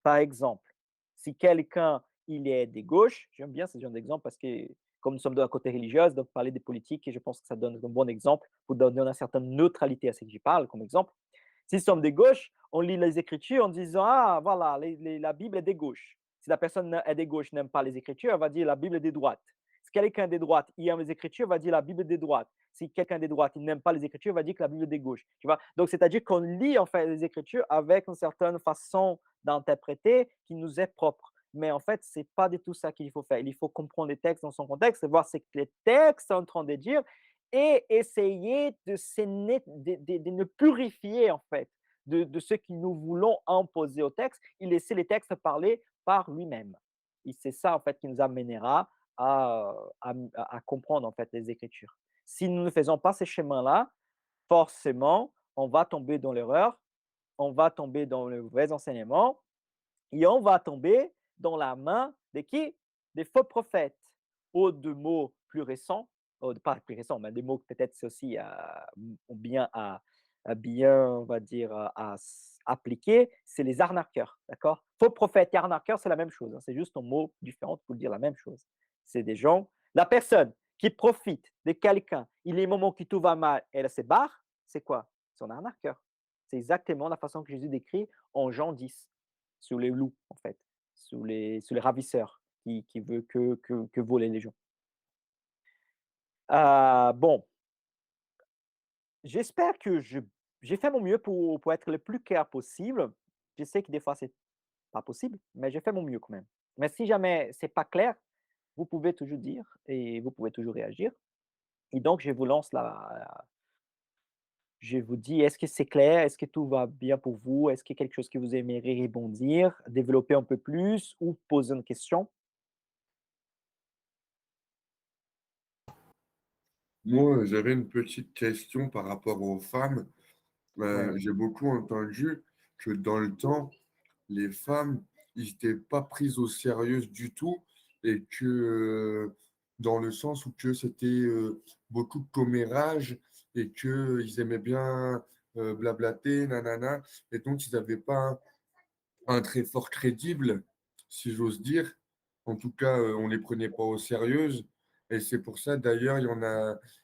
Par exemple, si quelqu'un il est de gauche, j'aime bien ce genre d'exemple parce que comme nous sommes de la côté religieuse, donc parler des politiques, et je pense que ça donne un bon exemple pour donner une certaine neutralité à ce que je parle comme exemple. Si nous sommes de gauche, on lit les Écritures en disant ah voilà, la Bible est de gauche. Si la personne est de gauche n'aime pas les Écritures, elle va dire la Bible est de droite. Si quelqu'un est de droite, il aime les Écritures, va dire la Bible est de droite. Si quelqu'un est de droite, il n'aime pas les Écritures, va dire que la Bible est de gauche. Tu vois? Donc, c'est-à-dire qu'on lit en fait les Écritures avec une certaine façon d'interpréter qui nous est propre. Mais en fait, ce n'est pas du tout ça qu'il faut faire. Il faut comprendre les textes dans son contexte, voir ce que les textes sont en train de dire et essayer de nous purifier en fait de ce que nous voulons imposer au texte et laisser les textes parler par lui-même. Et c'est ça en fait qui nous amènera à comprendre en fait les Écritures. Si nous ne faisons pas ces chemins-là, forcément, on va tomber dans l'erreur, on va tomber dans le mauvais enseignement et on va tomber dans la main de qui? Des faux prophètes, ou de mots plus récents, pas plus récents, mais des mots que peut-être c'est aussi bien bien, on va dire, appliquer, c'est les arnaqueurs, d'accord? Faux prophète et arnaqueur, c'est la même chose, hein, c'est juste un mot différent pour dire la même chose. C'est des gens, la personne qui profite de quelqu'un, il est moments où tout va mal, elle se barre, c'est quoi? C'est un arnaqueur. C'est exactement la façon que Jésus décrit en Jean 10 sur les loups, en fait, sur les ravisseurs qui veulent que voler les gens. Bon, j'espère que j'ai fait mon mieux pour être le plus clair possible. Je sais que des fois, c'est pas possible, mais j'ai fait mon mieux quand même. Mais si jamais c'est pas clair, vous pouvez toujours dire et vous pouvez toujours réagir. Et donc, je vous lance la, je vous dis, est-ce que c'est clair? Est-ce que tout va bien pour vous? Est-ce qu'il y a quelque chose que vous aimeriez rebondir, développer un peu plus ou poser une question? Moi, j'avais une petite question par rapport aux femmes. Oui, J'ai beaucoup entendu que dans le temps, les femmes, ils n'étaient pas prises au sérieux du tout et que dans le sens où que c'était beaucoup de commérage et qu'ils aimaient bien blablater, nanana, et donc ils n'avaient pas un très fort crédible, si j'ose dire. En tout cas, on ne les prenait pas au sérieux. Et c'est pour ça, d'ailleurs, il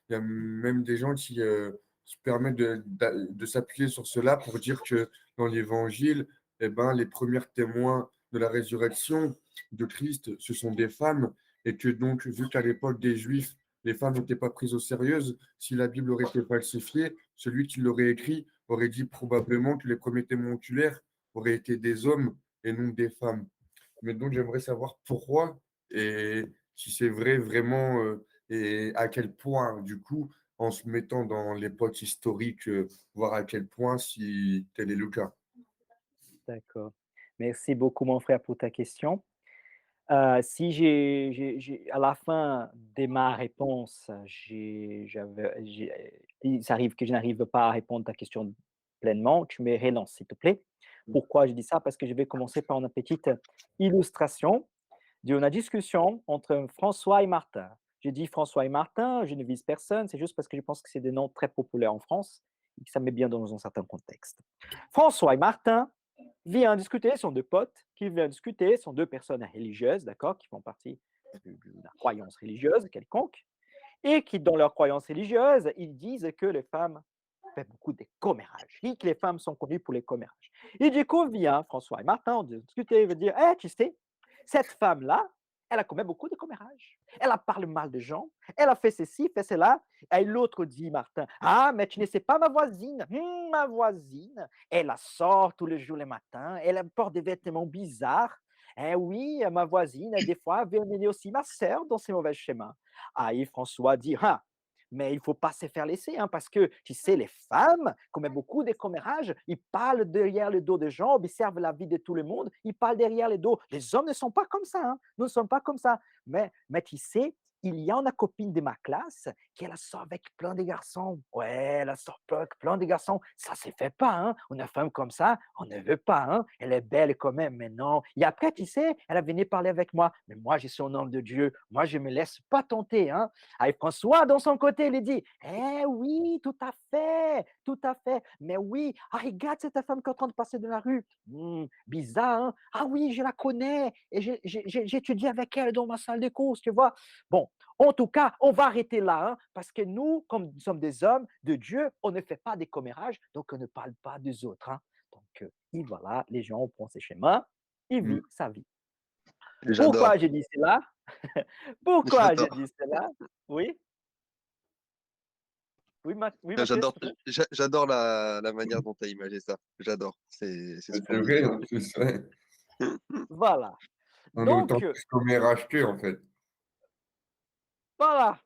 y a même des gens qui se permettent de s'appuyer sur cela pour dire que dans l'Évangile, eh ben, les premiers témoins de la résurrection de Christ, ce sont des femmes. Et que donc, vu qu'à l'époque des Juifs, les femmes n'étaient pas prises au sérieux, si la Bible aurait été falsifiée, celui qui l'aurait écrit aurait dit probablement que les premiers témoins oculaires auraient été des hommes et non des femmes. Mais donc, j'aimerais savoir pourquoi et si c'est vrai vraiment et à quel point, du coup, en se mettant dans l'époque historique, voir à quel point si tel est le cas. d'accord. Merci beaucoup, mon frère, pour ta question. Si à la fin de ma réponse, ça arrive que je n'arrive pas à répondre à ta question pleinement, tu me relances, s'il te plaît. Pourquoi je dis ça? Parce que je vais commencer par une petite illustration d'une discussion entre François et Martin. Je dis François et Martin, je ne vise personne, c'est juste parce que je pense que c'est des noms très populaires en France et que ça met bien dans un certain contexte. François et Martin viennent discuter, sont deux potes qui viennent discuter, sont deux personnes religieuses, d'accord, qui font partie de la croyance religieuse quelconque, et qui, dans leur croyance religieuse, ils disent que les femmes font beaucoup de commérages, et que les femmes sont connues pour les commérages. Et du coup, vient François et Martin, on discute, ils veulent dire, hey, tu sais, cette femme-là, elle a commis beaucoup de commérages. Elle a parlé mal de gens, elle a fait ceci, fait cela. Et l'autre dit, Martin, ah, mais tu ne sais pas ma voisine. Ma voisine, elle la sort tous les jours le matin, elle porte des vêtements bizarres. Eh oui, ma voisine, des fois, elle veut emmener aussi ma sœur dans ses mauvais chemins. Ah, et François dit, ah, mais il ne faut pas se faire laisser, hein, parce que, tu sais, les femmes commettent beaucoup de commérages, ils parlent derrière le dos des gens, observent la vie de tout le monde, ils parlent derrière le dos. Les hommes ne sont pas comme ça, hein, nous ne sommes pas comme ça. Mais tu sais, il y a une copine de ma classe qui elle sort avec plein de garçons. Ouais, elle sort avec plein de garçons. Ça ne se fait pas, hein. Une femme comme ça, on ne veut pas, hein. Elle est belle quand même, mais non. Et après, tu sais, elle a venu parler avec moi. Mais moi, je suis un homme de Dieu. Moi, je ne me laisse pas tenter, hein. Et François, dans son côté, il dit, eh oui, tout à fait, tout à fait. Mais oui, ah, regarde cette femme qui est en train de passer dans la rue. Bizarre, hein. Ah oui, je la connais. Et j'étudie avec elle dans ma salle de course, tu vois. Bon, en tout cas, on va arrêter là, hein, parce que nous, comme nous sommes des hommes de Dieu, on ne fait pas des commérages, donc on ne parle pas des autres, hein. Donc, et voilà, les gens prennent ces schémas, ils Mm. vivent sa vie. J'adore, Pourquoi j'ai dit cela? Pourquoi j'ai j'adore, dit cela? Oui, oui, Mathieu, j'adore, c'est bon? j'adore la manière dont tu as imagé ça. J'adore, c'est C'est splendide. vrai, en plus, ouais. Voilà. On est autant Donc, plus commérage qu'eux, en fait. voilà,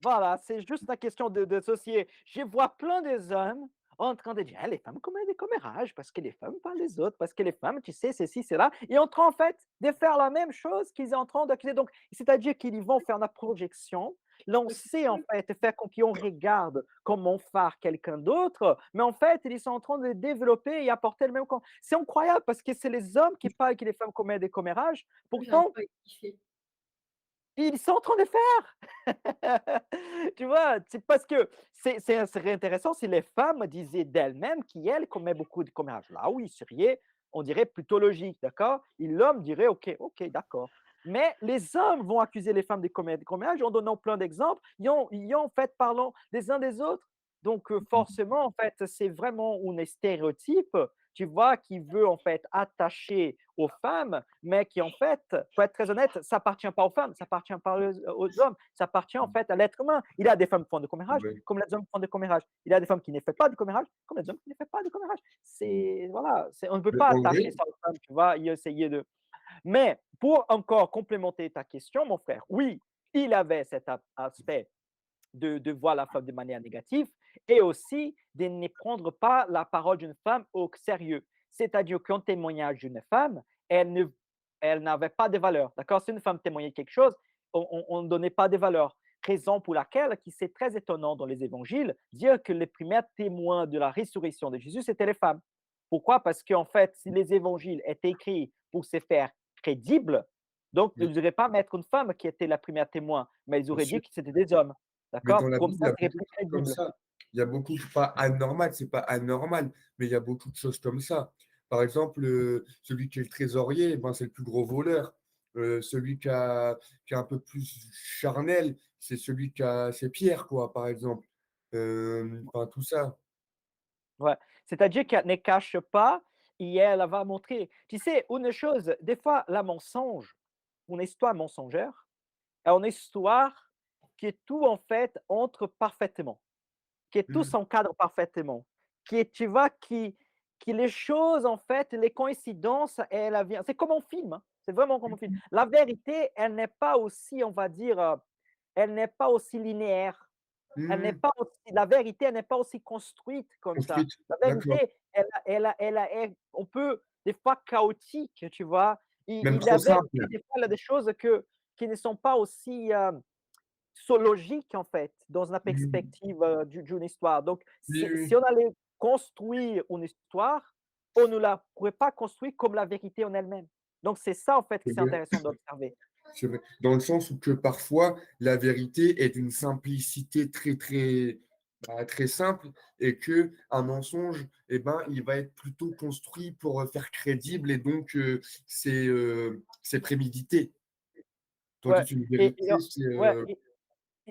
voilà, c'est juste la question de associer. Je vois plein des hommes en train de dire: «Ah, les femmes commettent des commérages parce que les femmes parlent des autres, parce que les femmes, tu sais, ceci, cela» et en train, en fait, de faire la même chose qu'ils sont en train d'accuser. Donc, c'est-à-dire qu'ils vont faire la projection, lancer, en fait, faire comme qu'on regarde comment faire quelqu'un d'autre, mais en fait, ils sont en train de développer et apporter le même com c'est incroyable parce que c'est les hommes qui parlent que les femmes commettent des commérages, pourtant, ils sont en train de faire. Tu vois? C'est parce que c'est serait intéressant si les femmes disaient d'elles-mêmes qu'elles commettent beaucoup de commérages. Là oui, sérieux, on dirait plutôt logique, d'accord? Et l'homme dirait: «OK, OK, d'accord». Mais les hommes vont accuser les femmes de commettre des commérages en donnant plein d'exemples. Ils ont en fait parlant des uns des autres. Donc forcément, en fait, c'est vraiment un stéréotype, tu vois, qui veut en fait attacher aux femmes, mais qui en fait, pour être très honnête, ça appartient pas aux femmes, ça appartient pas aux hommes, ça appartient en fait à l'être humain. Il y a des femmes qui font de commérage, Ouais. comme les hommes qui font de commérage. Il y a des femmes qui ne font pas de commérage, comme les hommes qui ne font pas de commérage. C'est voilà, on ne peut Mais pas en vrai, attacher ça aux femmes, tu vois, et essayer de. Mais pour encore complémenter ta question, mon frère, oui, il avait cet aspect de voir la femme de manière négative et aussi de ne prendre pas la parole d'une femme au sérieux. C'est-à-dire qu'un témoignage d'une femme, elle n'avait pas de valeur. D'accord? Si une femme témoignait quelque chose, on ne donnait pas de valeur. Raison pour laquelle, qui c'est très étonnant dans les évangiles, dire que les premiers témoins de la résurrection de Jésus, c'était les femmes. Pourquoi? Parce qu'en fait, si les évangiles étaient écrits pour se faire crédibles, donc ils oui, n'auraient pas mettre une femme qui était la première témoin, mais ils bien auraient dit sûr. que c'était des hommes. Mais dans D'accord? la Comme Bible, il ça, y a c'est beaucoup de plus choses comme crédible. ça. Il y a beaucoup, pas anormal, c'est pas anormal, mais il y a beaucoup de choses comme ça. Par exemple, celui qui est le trésorier, eh ben, c'est le plus gros voleur. Celui qui est un peu plus charnel, c'est celui c'est Pierre, quoi, par exemple. Enfin, tout ça. Ouais. C'est-à-dire qu'elle ne cache pas et elle va montrer. Tu sais, une chose, des fois, la mensonge, une histoire mensongère, est une histoire qui est tout, en fait, entre parfaitement, qui est tout Mhm. s'encadre parfaitement, qui est, tu vois, qui les choses, en fait, les coïncidences, elle vient. C'est comme un film, hein. C'est vraiment comme un film. La vérité, elle n'est pas aussi, on va dire, elle n'est pas aussi linéaire. Elle n'est Mhm. pas aussi, la vérité, elle n'est pas aussi construite comme ça. Construite. La D'accord. vérité, on peut, des fois, chaotique, tu vois. Même La trop vérité, simple. des fois, elle a des choses qui ne sont pas aussi logiques, en fait, dans la Mhm. perspective d'une histoire. Donc, Oui, si oui. on allait construire une histoire, on ne la pourrait pas construire comme la vérité en elle-même. Donc, c'est ça, en fait, que C'est c'est vrai. intéressant d'observer. C'est vrai. Dans le sens où que parfois, la vérité est d'une simplicité très, très, très simple et que un mensonge, eh ben, il va être plutôt construit pour faire crédible et donc c'est prémédité. Ouais. Tandis qu'une Et, vérité, c'est ouais,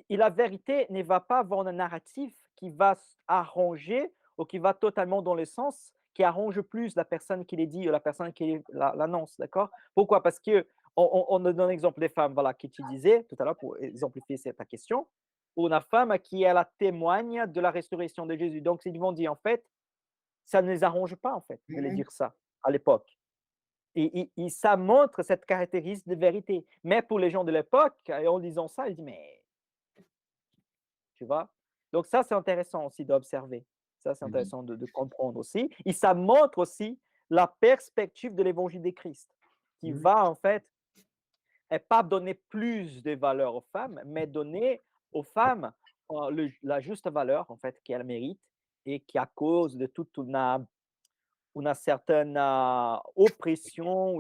et la vérité ne va pas avoir un narratif qui va arranger ou qui va totalement dans le sens qui arrange plus la personne qui les dit ou la personne qui l'annonce, d'accord? Pourquoi? Parce que on donne un exemple des femmes, voilà, que tu disais tout à l'heure pour exemplifier ta question, ou une femme qui elle témoigne de la résurrection de Jésus. Donc ils vont dire en fait, ça ne les arrange pas en fait de les Mhm. dire ça à l'époque. Et ça montre cette caractéristique de vérité. Mais pour les gens de l'époque, en lisant ça, ils disent mais tu vois? Donc ça, c'est intéressant aussi d'observer. Ça, c'est Mhm. intéressant de comprendre aussi et ça montre aussi la perspective de l'évangile de Christ qui Oui, va en fait et pas donner plus de valeur aux femmes, mais donner aux femmes la juste valeur en fait qu'elles méritent et qui à cause de toute une certaine oppression,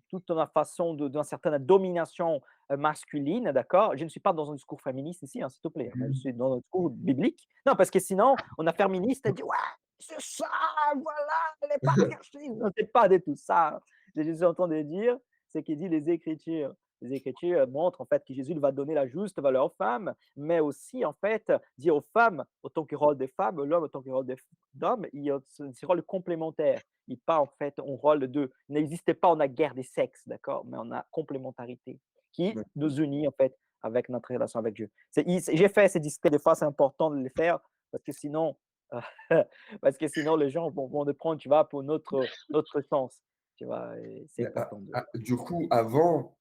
toute une façon d'une certaine domination masculine, d'accord? Je ne suis pas dans un discours féministe ici, hein, s'il te plaît, mais je mhm. suis dans un discours biblique. Non, parce que sinon, on a féministe et dit, ouais, c'est ça, voilà, les patriarches. Non, c'est pas du tout ça. Ce que je suis en train de dire, c'est qu'il dit les Écritures. Les Écritures montrent en fait que Jésus va donner la juste valeur aux femmes, mais aussi en fait dire aux femmes, autant que rôle des femmes, l'homme autant que rôle d'homme, il y a ce rôle complémentaire. Il pas en fait un rôle de n'existait pas en a guerre des sexes, d'accord, mais on a complémentarité qui Ouais. nous unit en fait avec notre relation avec Dieu. J'ai fait ces discrets des fois, c'est important de les faire parce que sinon, parce que sinon les gens vont le prendre, tu vois, pour notre sens, tu vois. Et c'est Mais, important de. du coup, avant,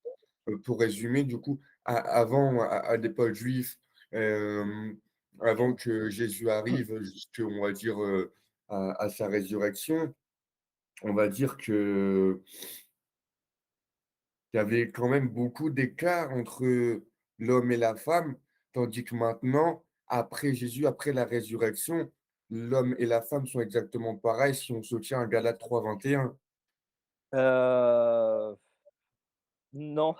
pour résumer, du coup, avant, à l'époque juive, euh, avant que Jésus arrive, jusqu'à, on va dire, à sa résurrection, on va dire que il y avait quand même beaucoup d'écart entre l'homme et la femme, tandis que maintenant, après Jésus, après la résurrection, l'homme et la femme sont exactement pareils si on se tient à Galates 3:21. Euh, Non,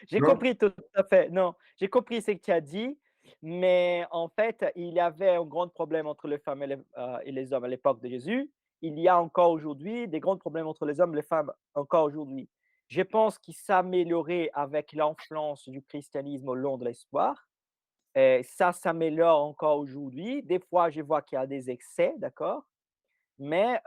j'ai Non? compris tout à fait. Non, j'ai compris ce que tu as dit, mais en fait, il y avait un grand problème entre les femmes et les hommes à l'époque de Jésus. Il y a encore aujourd'hui des grands problèmes entre les hommes et les femmes encore aujourd'hui. Je pense qu'il s'améliorait avec l'influence du christianisme au long de l'histoire. Et ça s'améliore encore aujourd'hui. Des fois, je vois qu'il y a des excès, d'accord? Mais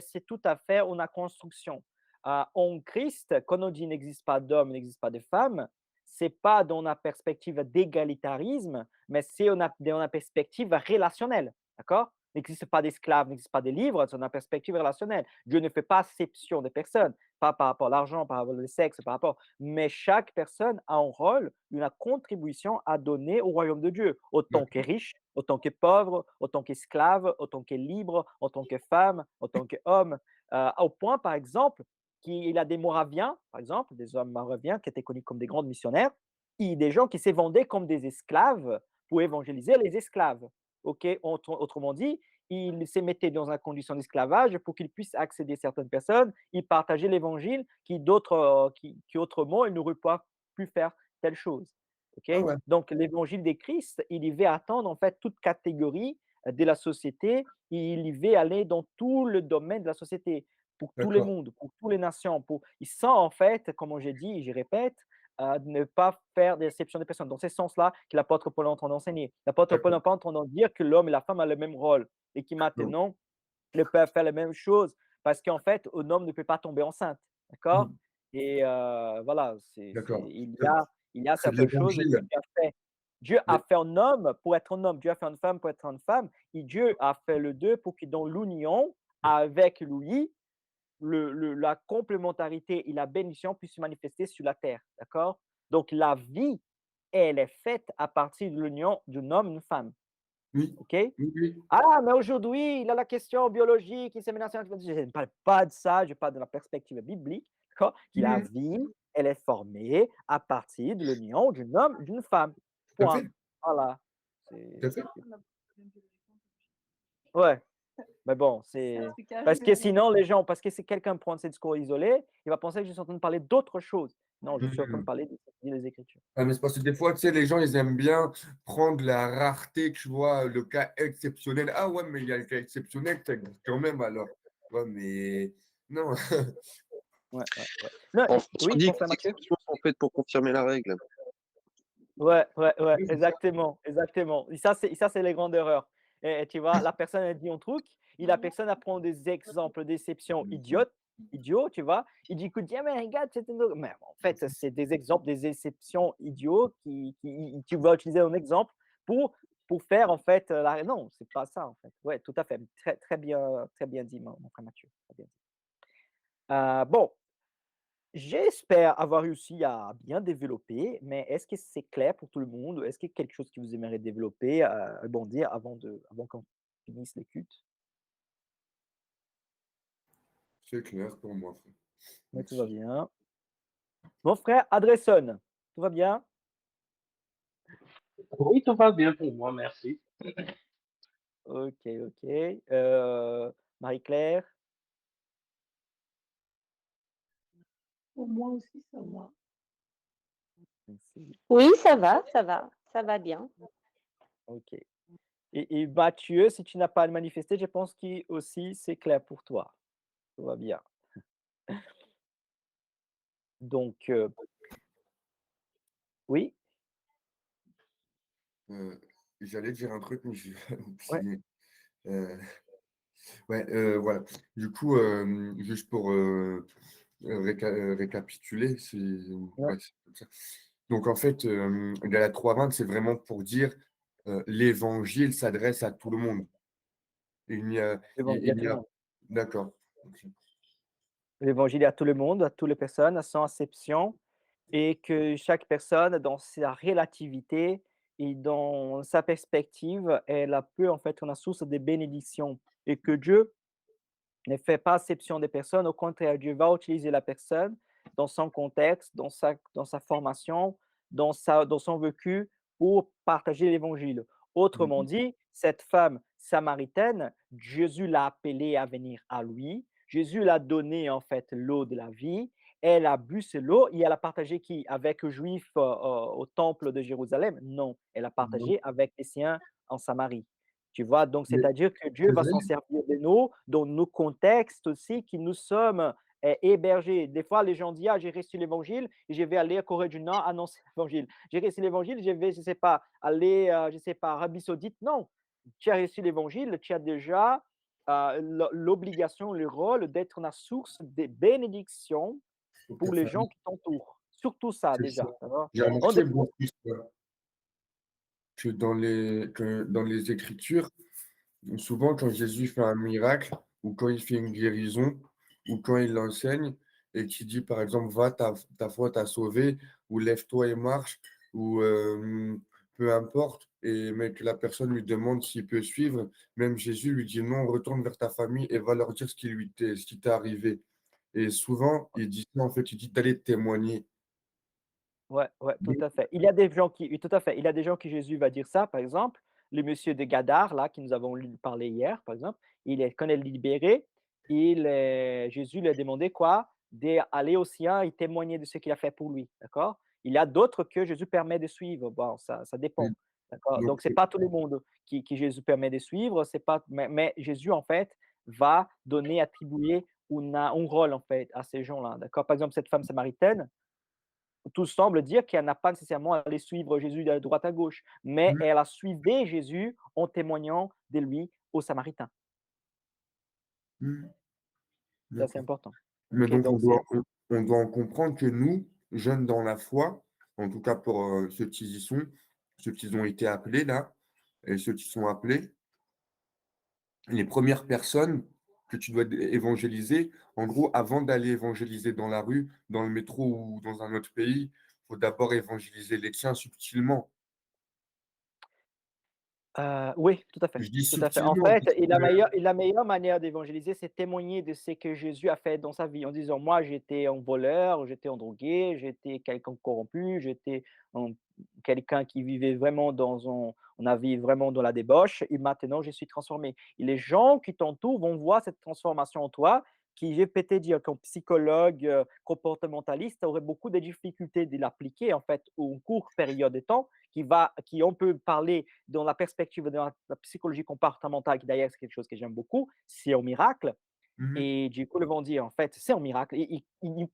c'est tout à fait une construction. En Christ, quand on dit qu'il n'existe pas d'homme, il n'existe pas de femme, c'est pas dans la perspective d'égalitarisme, mais c'est dans la perspective relationnelle, d'accord? Il n'existe pas d'esclaves, il n'existe pas de livres, c'est dans la perspective relationnelle. Dieu ne fait pas exception des personnes, pas par rapport à l'argent, par rapport au sexe, par rapport, mais chaque personne a un rôle, une contribution à donner au royaume de Dieu, autant que riche, autant que pauvre, autant qu'esclave, autant que libre, autant que femme, autant qu'homme, au point, par exemple, qu'il a des Moraviens, par exemple, des hommes moraviens qui étaient connus comme des grands missionnaires, et des gens qui se vendaient comme des esclaves pour évangéliser les esclaves. Ok, autrement dit, ils se mettaient dans une condition d'esclavage pour qu'ils puissent accéder à certaines personnes, ils partageaient l'évangile qui autrement, ils n'auraient pas pu faire telle chose. Ok, Ah ouais, donc l'évangile des Christ, il y va attendre en fait toute catégorie de la société, il y va aller dans tout le domaine de la société, pour tout le d'accord. monde, pour toutes les nations. Il sent en fait, comme j'ai dit et je répète, ne pas faire d'exception des personnes. Dans ce sens-là que l'apôtre Paul est en train d'enseigner. L'apôtre Paul D'accord. n'est pas en train de dire que l'homme et la femme ont le même rôle et qui Non. maintenant ne peuvent faire la même chose parce qu'en fait, un homme ne peut pas tomber enceinte. D'accord? Mm. Et voilà, D'accord. il y a C'est de certaines choses que l'évangile. Dieu a fait. Dieu a Mais- fait un homme pour être un homme, Dieu a fait une femme pour être une femme, et Dieu a fait le deux pour que dans l'union avec lui, la complémentarité et la bénédiction puissent se manifester sur la terre. D'accord? Donc la vie, elle est faite à partir de l'union d'un homme et d'une femme. Oui, OK? oui, oui. Ah, mais aujourd'hui, il a la question biologique, insémination. Je ne parle pas de ça, je parle de la perspective biblique, d'accord? Que la Mhm. vie, elle est formée à partir de l'union d'un homme et d'une femme. Tout à Point. fait. Voilà. Tout à fait. Ouais, mais bon, c'est parce que sinon, les gens, parce que si quelqu'un prend ces discours isolés, il va penser que je suis en train de parler d'autre chose. Non, je suis en train de Mm. parler des Écritures. Ah, mais c'est parce que des fois, tu sais, les gens, ils aiment bien prendre la rareté, tu vois, le cas exceptionnel. Ah ouais, mais il y a le cas exceptionnel, ça existe quand même alors. Ouais, mais non. Ouais, ouais, ouais. Non, En fait, on oui, dit mon que frère les Mathieu? exceptions sont faites pour confirmer la règle. Ouais, ouais, ouais, Oui, c'est ça. exactement, exactement. Et ça, c'est les grandes erreurs. Et tu vois, la personne, elle dit un truc, et la personne apprend des exemples d'exceptions idiots, tu vois. Il dit, écoute, tiens, mais regarde, mais en fait, c'est des exemples, des exceptions idiots tu vas utiliser un exemple pour faire, en fait, non, c'est pas ça, en fait. Ouais, tout à fait. Très bien dit, mon frère Mathieu. Très bien dit. Bon, J'espère avoir réussi à bien développer, mais est-ce que c'est clair pour tout le monde? Est-ce qu'il y a quelque chose que vous aimeriez développer, rebondir avant qu'on finisse l'écoute? C'est clair pour moi, frère. Oui, tout va Merci. bien. Mon frère Adresson, tout va bien? Oui, tout va bien pour moi, merci. OK, OK. Marie-Claire? Pour moi aussi, ça va. Merci. Oui, ça va bien. OK. Et Mathieu, si tu n'as pas manifesté, je pense que aussi c'est clair pour toi. Tout va bien. Donc, oui? J'allais dire un truc, mais j'ai Ouais, oublié. Euh, ouais, voilà. Du coup, juste pour récapituler, ouais. ouais, c'est comme ça. Donc, en fait, Galates 3:20, c'est vraiment pour dire l'évangile s'adresse à tout le monde. Il n'y a, L'évangile à il tout n'y le a... monde. D'accord. Ok. L'évangile est à tout le monde, à toutes les personnes, sans exception, et que chaque personne, dans sa relativité et dans sa perspective, elle a peut en fait être la source de bénédiction et que Dieu ne fait pas exception des personnes. Au contraire, Dieu va utiliser la personne dans son contexte, dans sa formation, dans son vécu pour partager l'évangile. Autrement Mhm. dit, cette femme samaritaine, Jésus l'a appelée à venir à lui. Jésus l'a donné en fait l'eau de la vie. Elle a bu cette eau et elle a partagé qui? Avec les Juifs au temple de Jérusalem? Non, elle a Mhm. partagé avec les siens en Samarie. Tu vois, donc Mais c'est-à-dire que Dieu c'est va vrai, s'en servir de nous dans nos contextes aussi, qui nous sommes hébergés. Des fois, les gens disent, ah, j'ai reçu l'évangile et je vais aller à Corée du Nord annoncer l'évangile. J'ai reçu l'évangile, je vais, je ne sais pas, aller, je ne sais pas, Arabie Saoudite. Non, tu as reçu l'évangile, tu as déjà l'obligation, le rôle d'être la source des bénédictions pour ta pour les gens famille, qui t'entourent. Surtout ça c'est ça. déjà. D'accord. J'ai On remarqué dépend. beaucoup ça, que dans les Écritures, souvent, quand Jésus fait un miracle, ou quand il fait une guérison, ou quand il enseigne, et qu'il dit, par exemple, va, ta foi t'a sauvé, ou lève-toi et marche, ou peu importe, mais que la personne lui demande s'il peut suivre, même Jésus lui dit non, retourne vers ta famille et va leur dire ce qui t'est arrivé. Et souvent, il dit ça, en fait, il dit d'aller témoigner. Ouais, ouais, tout à fait. Il y a des gens qui oui, tout à fait. Il y a des gens qui Jésus va dire ça, par exemple, le monsieur de Gadar, là, qui nous avons lu parler hier, par exemple, quand il est libéré, Jésus lui a demandé quoi? D'aller aux siens et témoigner de ce qu'il a fait pour lui, d'accord? Il y a d'autres que Jésus permet de suivre. Bon, ça dépend, d'accord? Donc, Donc, c'est pas tout le monde qui Jésus permet de suivre, c'est pas mais Jésus, en fait, va donner, attribuer un rôle, en fait, à ces gens-là, d'accord? Par exemple, cette femme samaritaine, tout semble dire qu'elle n'a pas nécessairement allé suivre Jésus de droite à gauche, mais mm, elle a suivi Jésus en témoignant de lui aux Samaritains. mm, C'est assez d'accord. important. Mais OK, donc, donc c'est on doit en comprendre que nous, jeunes dans la foi, en tout cas pour ceux qui y sont, ceux qui ont été appelés là, et ceux qui sont appelés, les premières personnes que tu dois évangéliser, en gros, avant d'aller évangéliser dans la rue, dans le métro ou dans un autre pays, il faut d'abord évangéliser les tiens subtilement. Oui, tout à fait, Je dis tout à fait. En subtilement fait, parce que la meilleure manière d'évangéliser, c'est témoigner de ce que Jésus a fait dans sa vie, en disant: «Moi, j'étais un voleur, j'étais un drogué, j'étais quelqu'un de corrompu, j'étais un quelqu'un qui vivait vraiment on a vécu vraiment dans la débauche et maintenant je suis transformé». Et les gens qui t'entourent vont voir cette transformation en toi, qui je peux te dire qu'un psychologue, comportementaliste aurait beaucoup de difficultés de l'appliquer, en fait, au court période de temps, on peut parler dans la perspective de la psychologie comportementale, qui d'ailleurs c'est quelque chose que j'aime beaucoup, c'est un miracle. Mhm, Et du coup, ils vont dire, en fait, c'est un miracle.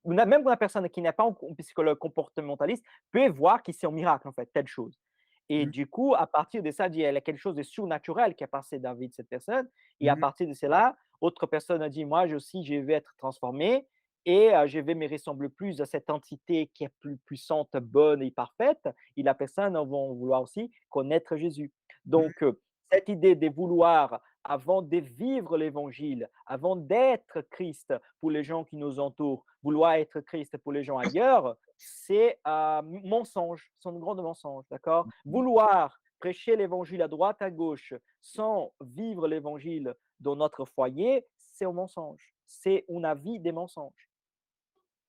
Même la personne qui n'est pas un psychologue comportementaliste peut voir que c'est un miracle, en fait, telle chose. Et mhm, du coup, à partir de ça, il y a quelque chose de surnaturel qui est passé dans la vie de cette personne. Et à mhm, partir de cela, autre personne a dit, moi aussi, je vais être transformé et je vais me ressembler plus à cette entité qui est plus puissante, bonne et parfaite. Et la personne va vouloir aussi connaître Jésus. mhm, Donc, cette idée de vouloir avant de vivre l'évangile, avant d'être Christ pour les gens qui nous entourent, vouloir être Christ pour les gens ailleurs, c'est mensonge, c'est un grand mensonge, d'accord? Vouloir prêcher l'évangile à droite, à gauche, sans vivre l'évangile dans notre foyer, c'est un mensonge. C'est un avis des mensonges.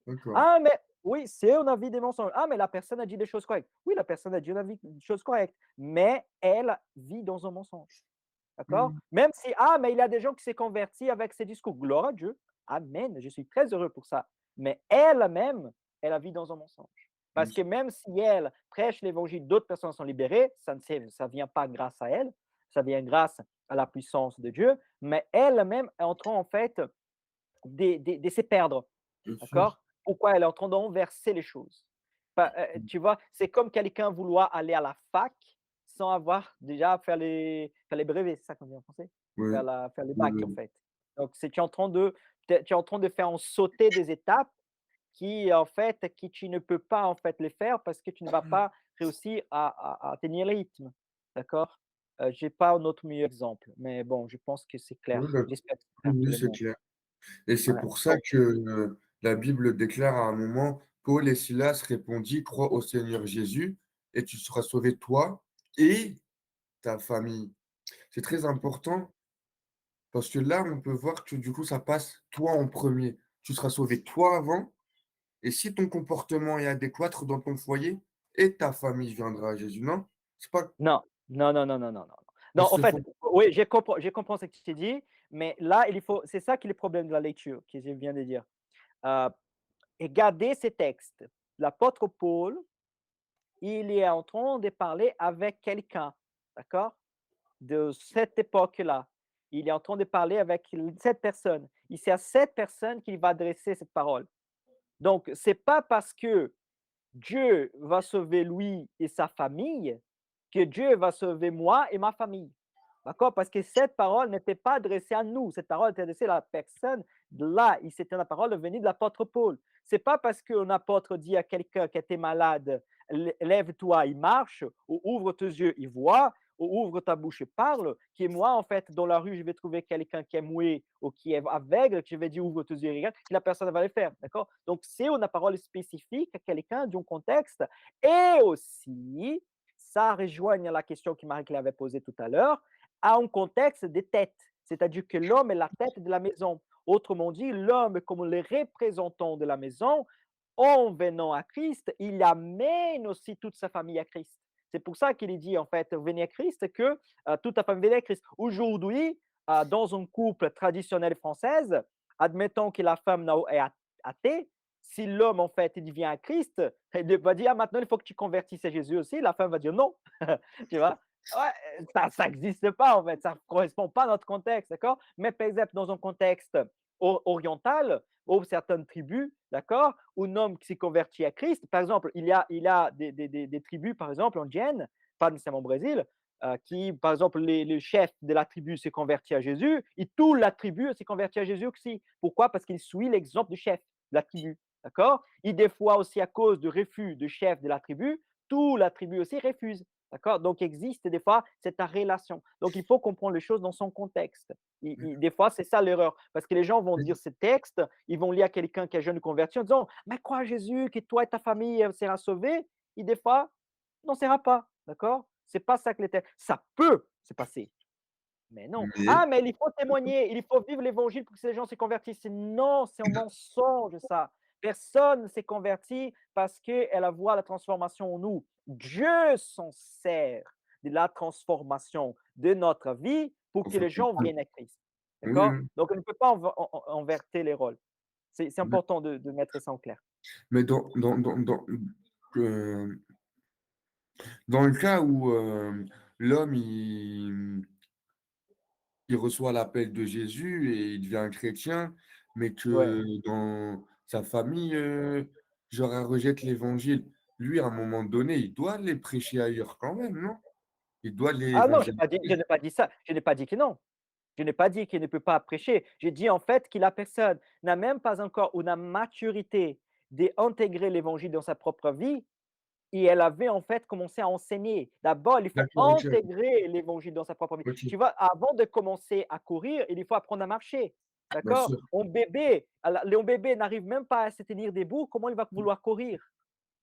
D'accord. Ah, mais oui, c'est un avis des mensonges. Ah, mais la personne a dit des choses correctes. Oui, la personne a dit des choses correctes, mais elle vit dans un mensonge. D'accord? Mm. Même si, ah, mais il y a des gens qui s'est convertis avec ces discours. Gloire à Dieu. Amen. Je suis très heureux pour ça. Mais elle-même, elle a vit dans un mensonge. Parce que même si elle prêche l'évangile, d'autres personnes sont libérées, ça ne vient pas grâce à elle, ça vient grâce à la puissance de Dieu, mais elle-même est en train, en fait, de se perdre. Bien sûr. D'accord? Pourquoi elle est en train d'enverser les choses? Tu vois, c'est comme quelqu'un vouloir aller à la fac sans avoir déjà faire les brevets, c'est ça qu'on dit en français? Ouais. Faire les bacs, en Le- fait. Donc, tu es en train de faire en sauter des étapes qui, en fait, qui tu ne peux pas, en fait, les faire parce que tu ne vas pas réussir à tenir le rythme. D'accord? J'ai pas un autre meilleur exemple, mais bon, je pense que c'est Oui, clair. d'accord. J'espère que c'est clair pour Oui, le c'est monde. clair. Et c'est Ouais. pour ça que la Bible déclare à un moment, Paul et Silas répondit, crois au Seigneur Jésus et tu seras sauvé toi et ta famille. C'est très important parce que là, on peut voir que du coup, ça passe toi en premier. Tu seras sauvé toi avant et si ton comportement est adéquat dans ton foyer et ta famille viendra à Jésus. Non, c'est pas. Non, non, non, non, non, non, non. Non, Ils en se fait, font. oui, je comprends ce que tu dis, mais là, c'est ça qui est le problème de la lecture que je viens de dire. Euh, Regardez ces textes. L'apôtre Paul, il est en train de parler avec quelqu'un, d'accord? De cette époque-là. Il est en train de parler avec cette personne. Et c'est à cette personne qu'il va adresser cette parole. Donc, c'est pas parce que Dieu va sauver lui et sa famille que Dieu va sauver moi et ma famille. D'accord? Parce que cette parole n'était pas adressée à nous. Cette parole était adressée à la personne de là. Et c'était la parole venue de l'apôtre Paul. C'est pas parce qu'un apôtre dit à quelqu'un qui était malade, lève-toi, il marche, ou ouvre tes yeux, il voit, ou ouvre ta bouche et parle, qui moi, en fait, dans la rue, je vais trouver quelqu'un qui est muet ou qui est aveugle, que je vais dire ouvre tes yeux et regarde, et la personne va le faire. D'accord? Donc, c'est une parole spécifique à quelqu'un d'un contexte. Et aussi, ça rejoint la question que Marie-Claire avait posée tout à l'heure, à un contexte des têtes, c'est-à-dire que l'homme est la tête de la maison. Autrement dit, l'homme comme le représentant de la maison, en venant à Christ, il amène aussi toute sa famille à Christ. C'est pour ça qu'il est dit, en fait, venez à Christ, que toute ta famille vient à Christ. Aujourd'hui, dans un couple traditionnel française, admettons que la femme est athée, si l'homme, en fait, il vient à Christ, il va dire, ah, maintenant, il faut que tu convertisses à Jésus aussi. La femme va dire non. Tu vois? Ouais, ça n'existe pas, en fait. Ça ne correspond pas à notre contexte, d'accord? Mais par exemple, dans un contexte oriental, ou certaines tribus, d'accord, un homme qui s'est converti à Christ, par exemple, il y a des tribus, par exemple, indiennes, pas nécessairement au Brésil, qui, par exemple, le chef de la tribu s'est converti à Jésus, et toute la tribu s'est convertie à Jésus aussi. Pourquoi? Parce qu'il suit l'exemple du chef de la tribu, d'accord? Et des fois aussi, à cause du refus du chef de la tribu, toute la tribu aussi refuse. D'accord? Donc, il existe des fois cette relation. Donc, il faut comprendre les choses dans son contexte. Des fois, c'est ça l'erreur. Parce que les gens vont dire ces textes, ils vont lire à quelqu'un qui est jeune de converti en disant mais crois à Jésus, que toi et ta famille sera sauvés. Et des fois, n'en sera pas. D'accord? C'est pas ça que les textes. Ça peut se passer. Mais non. Mais Ah, mais il faut témoigner, il faut vivre l'évangile pour que ces gens se convertissent. Non, c'est un mensonge, ça. Personne ne s'est converti parce qu'elle a vu la transformation en nous. Dieu s'en sert de la transformation de notre vie pour pour que faire les gens comprendre. viennent à Christ. Oui, D'accord? oui. Donc, on ne peut pas inverter les rôles. C'est important de mettre ça en clair. Mais euh, dans le cas où l'homme il reçoit l'appel de Jésus et il devient un chrétien, mais Ouais. que dans sa famille, genre, elle rejette l'évangile, lui, à un moment donné, il doit les prêcher ailleurs quand même, non? Il doit les Ah non, évangéliser. je n'ai pas dit ça. Je n'ai pas dit que non. Je n'ai pas dit qu'il ne peut pas prêcher. J'ai dit en fait que la personne n'a même pas encore une maturité d'intégrer l'évangile dans sa propre vie. et elle avait en fait commencé à enseigner. D'abord, il faut D'accord, ok. intégrer l'évangile dans sa propre vie. Ok, Tu vois, avant de commencer à courir, il faut apprendre à marcher. bien D'accord? sûr. Le bébé n'arrive même pas à se tenir debout, comment il va vouloir courir?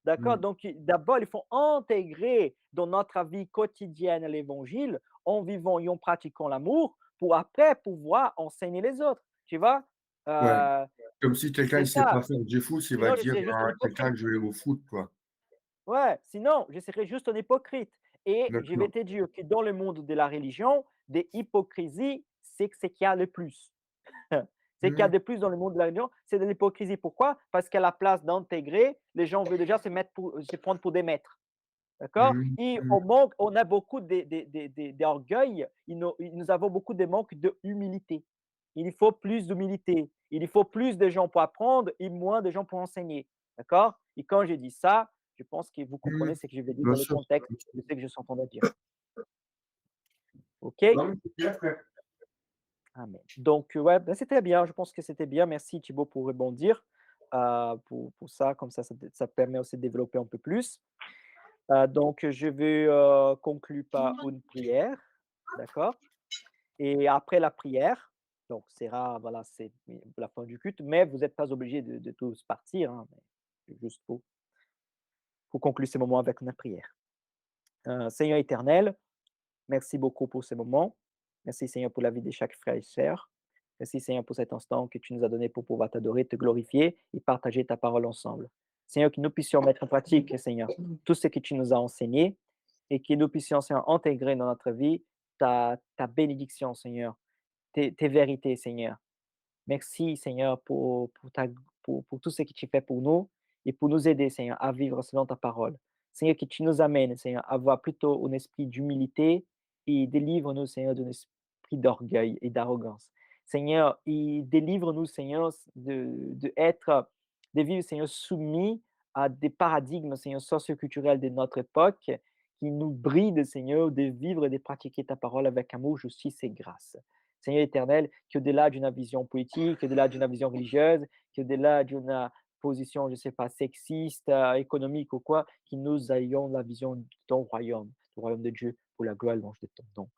D'accord? Mm. Donc, d'abord, il faut intégrer dans notre vie quotidienne l'évangile en vivant et en pratiquant l'amour pour après pouvoir enseigner les autres. Tu vois? Ouais. Euh, Comme si quelqu'un c'est ne sait ça. pas faire du foot, il va Sinon, je dire serais juste un à quelqu'un hypocrite. de jouer au foot, quoi. Ouais, sinon, je serais juste un hypocrite. Et je vais D'accord. te dire que dans le monde de la religion, des hypocrisies, c'est ce qu'il y a le plus. C'est qu'il y a Mm. de plus dans le monde de la religion, c'est de l'hypocrisie. Pourquoi? Parce qu'à la place d'intégrer, les gens veulent déjà se prendre pour des maîtres. D'accord? Mm. Et Mm. on a beaucoup d'orgueil, nous avons beaucoup de manque d'humilité. Il faut plus d'humilité. Il faut plus de gens pour apprendre et moins de gens pour enseigner. D'accord? Et quand je dis ça, je pense que vous comprenez Mm. ce que je veux dire Bien dans le sûr. contexte de ce que je suis en train de dire. OK? Non, mais c'est bien, frère. Amen. Donc, ouais, ben, c'était bien. Je pense que c'était bien. Merci Thibaut pour rebondir pour ça. Comme ça permet aussi de développer un peu plus. Donc, je vais conclure par une prière. D'accord? Et après la prière, donc voilà, c'est la fin du culte, mais vous n'êtes pas obligés de tous partir, hein, mais c'est juste pour conclure ce moment avec une prière. Seigneur éternel, merci beaucoup pour ce moment. Merci Seigneur pour la vie de chaque frère et sœur. Merci Seigneur pour cet instant que tu nous as donné pour pouvoir t'adorer, te glorifier et partager ta parole ensemble. Seigneur, que nous puissions mettre en pratique, Seigneur, tout ce que tu nous as enseigné et que nous puissions, Seigneur, intégrer dans notre vie ta bénédiction, Seigneur, tes vérités, Seigneur. Merci, Seigneur, pour tout ce que tu fais pour nous et pour nous aider, Seigneur, à vivre selon ta parole. Seigneur, que tu nous amènes, Seigneur, à avoir plutôt un esprit d'humilité et délivre-nous, Seigneur, d'un esprit d'orgueil et d'arrogance. Seigneur, et délivre-nous, Seigneur, de vivre, Seigneur, soumis à des paradigmes, Seigneur, socioculturels de notre époque qui nous brident, Seigneur, de vivre et de pratiquer ta parole avec amour, justice et grâce. Seigneur éternel, qu'au-delà d'une vision politique, qu'au-delà d'une vision religieuse, qu'au-delà d'une position, je ne sais pas, sexiste, économique ou quoi, que nous ayons la vision de ton royaume de Dieu pour la gloire et louange de ton nom.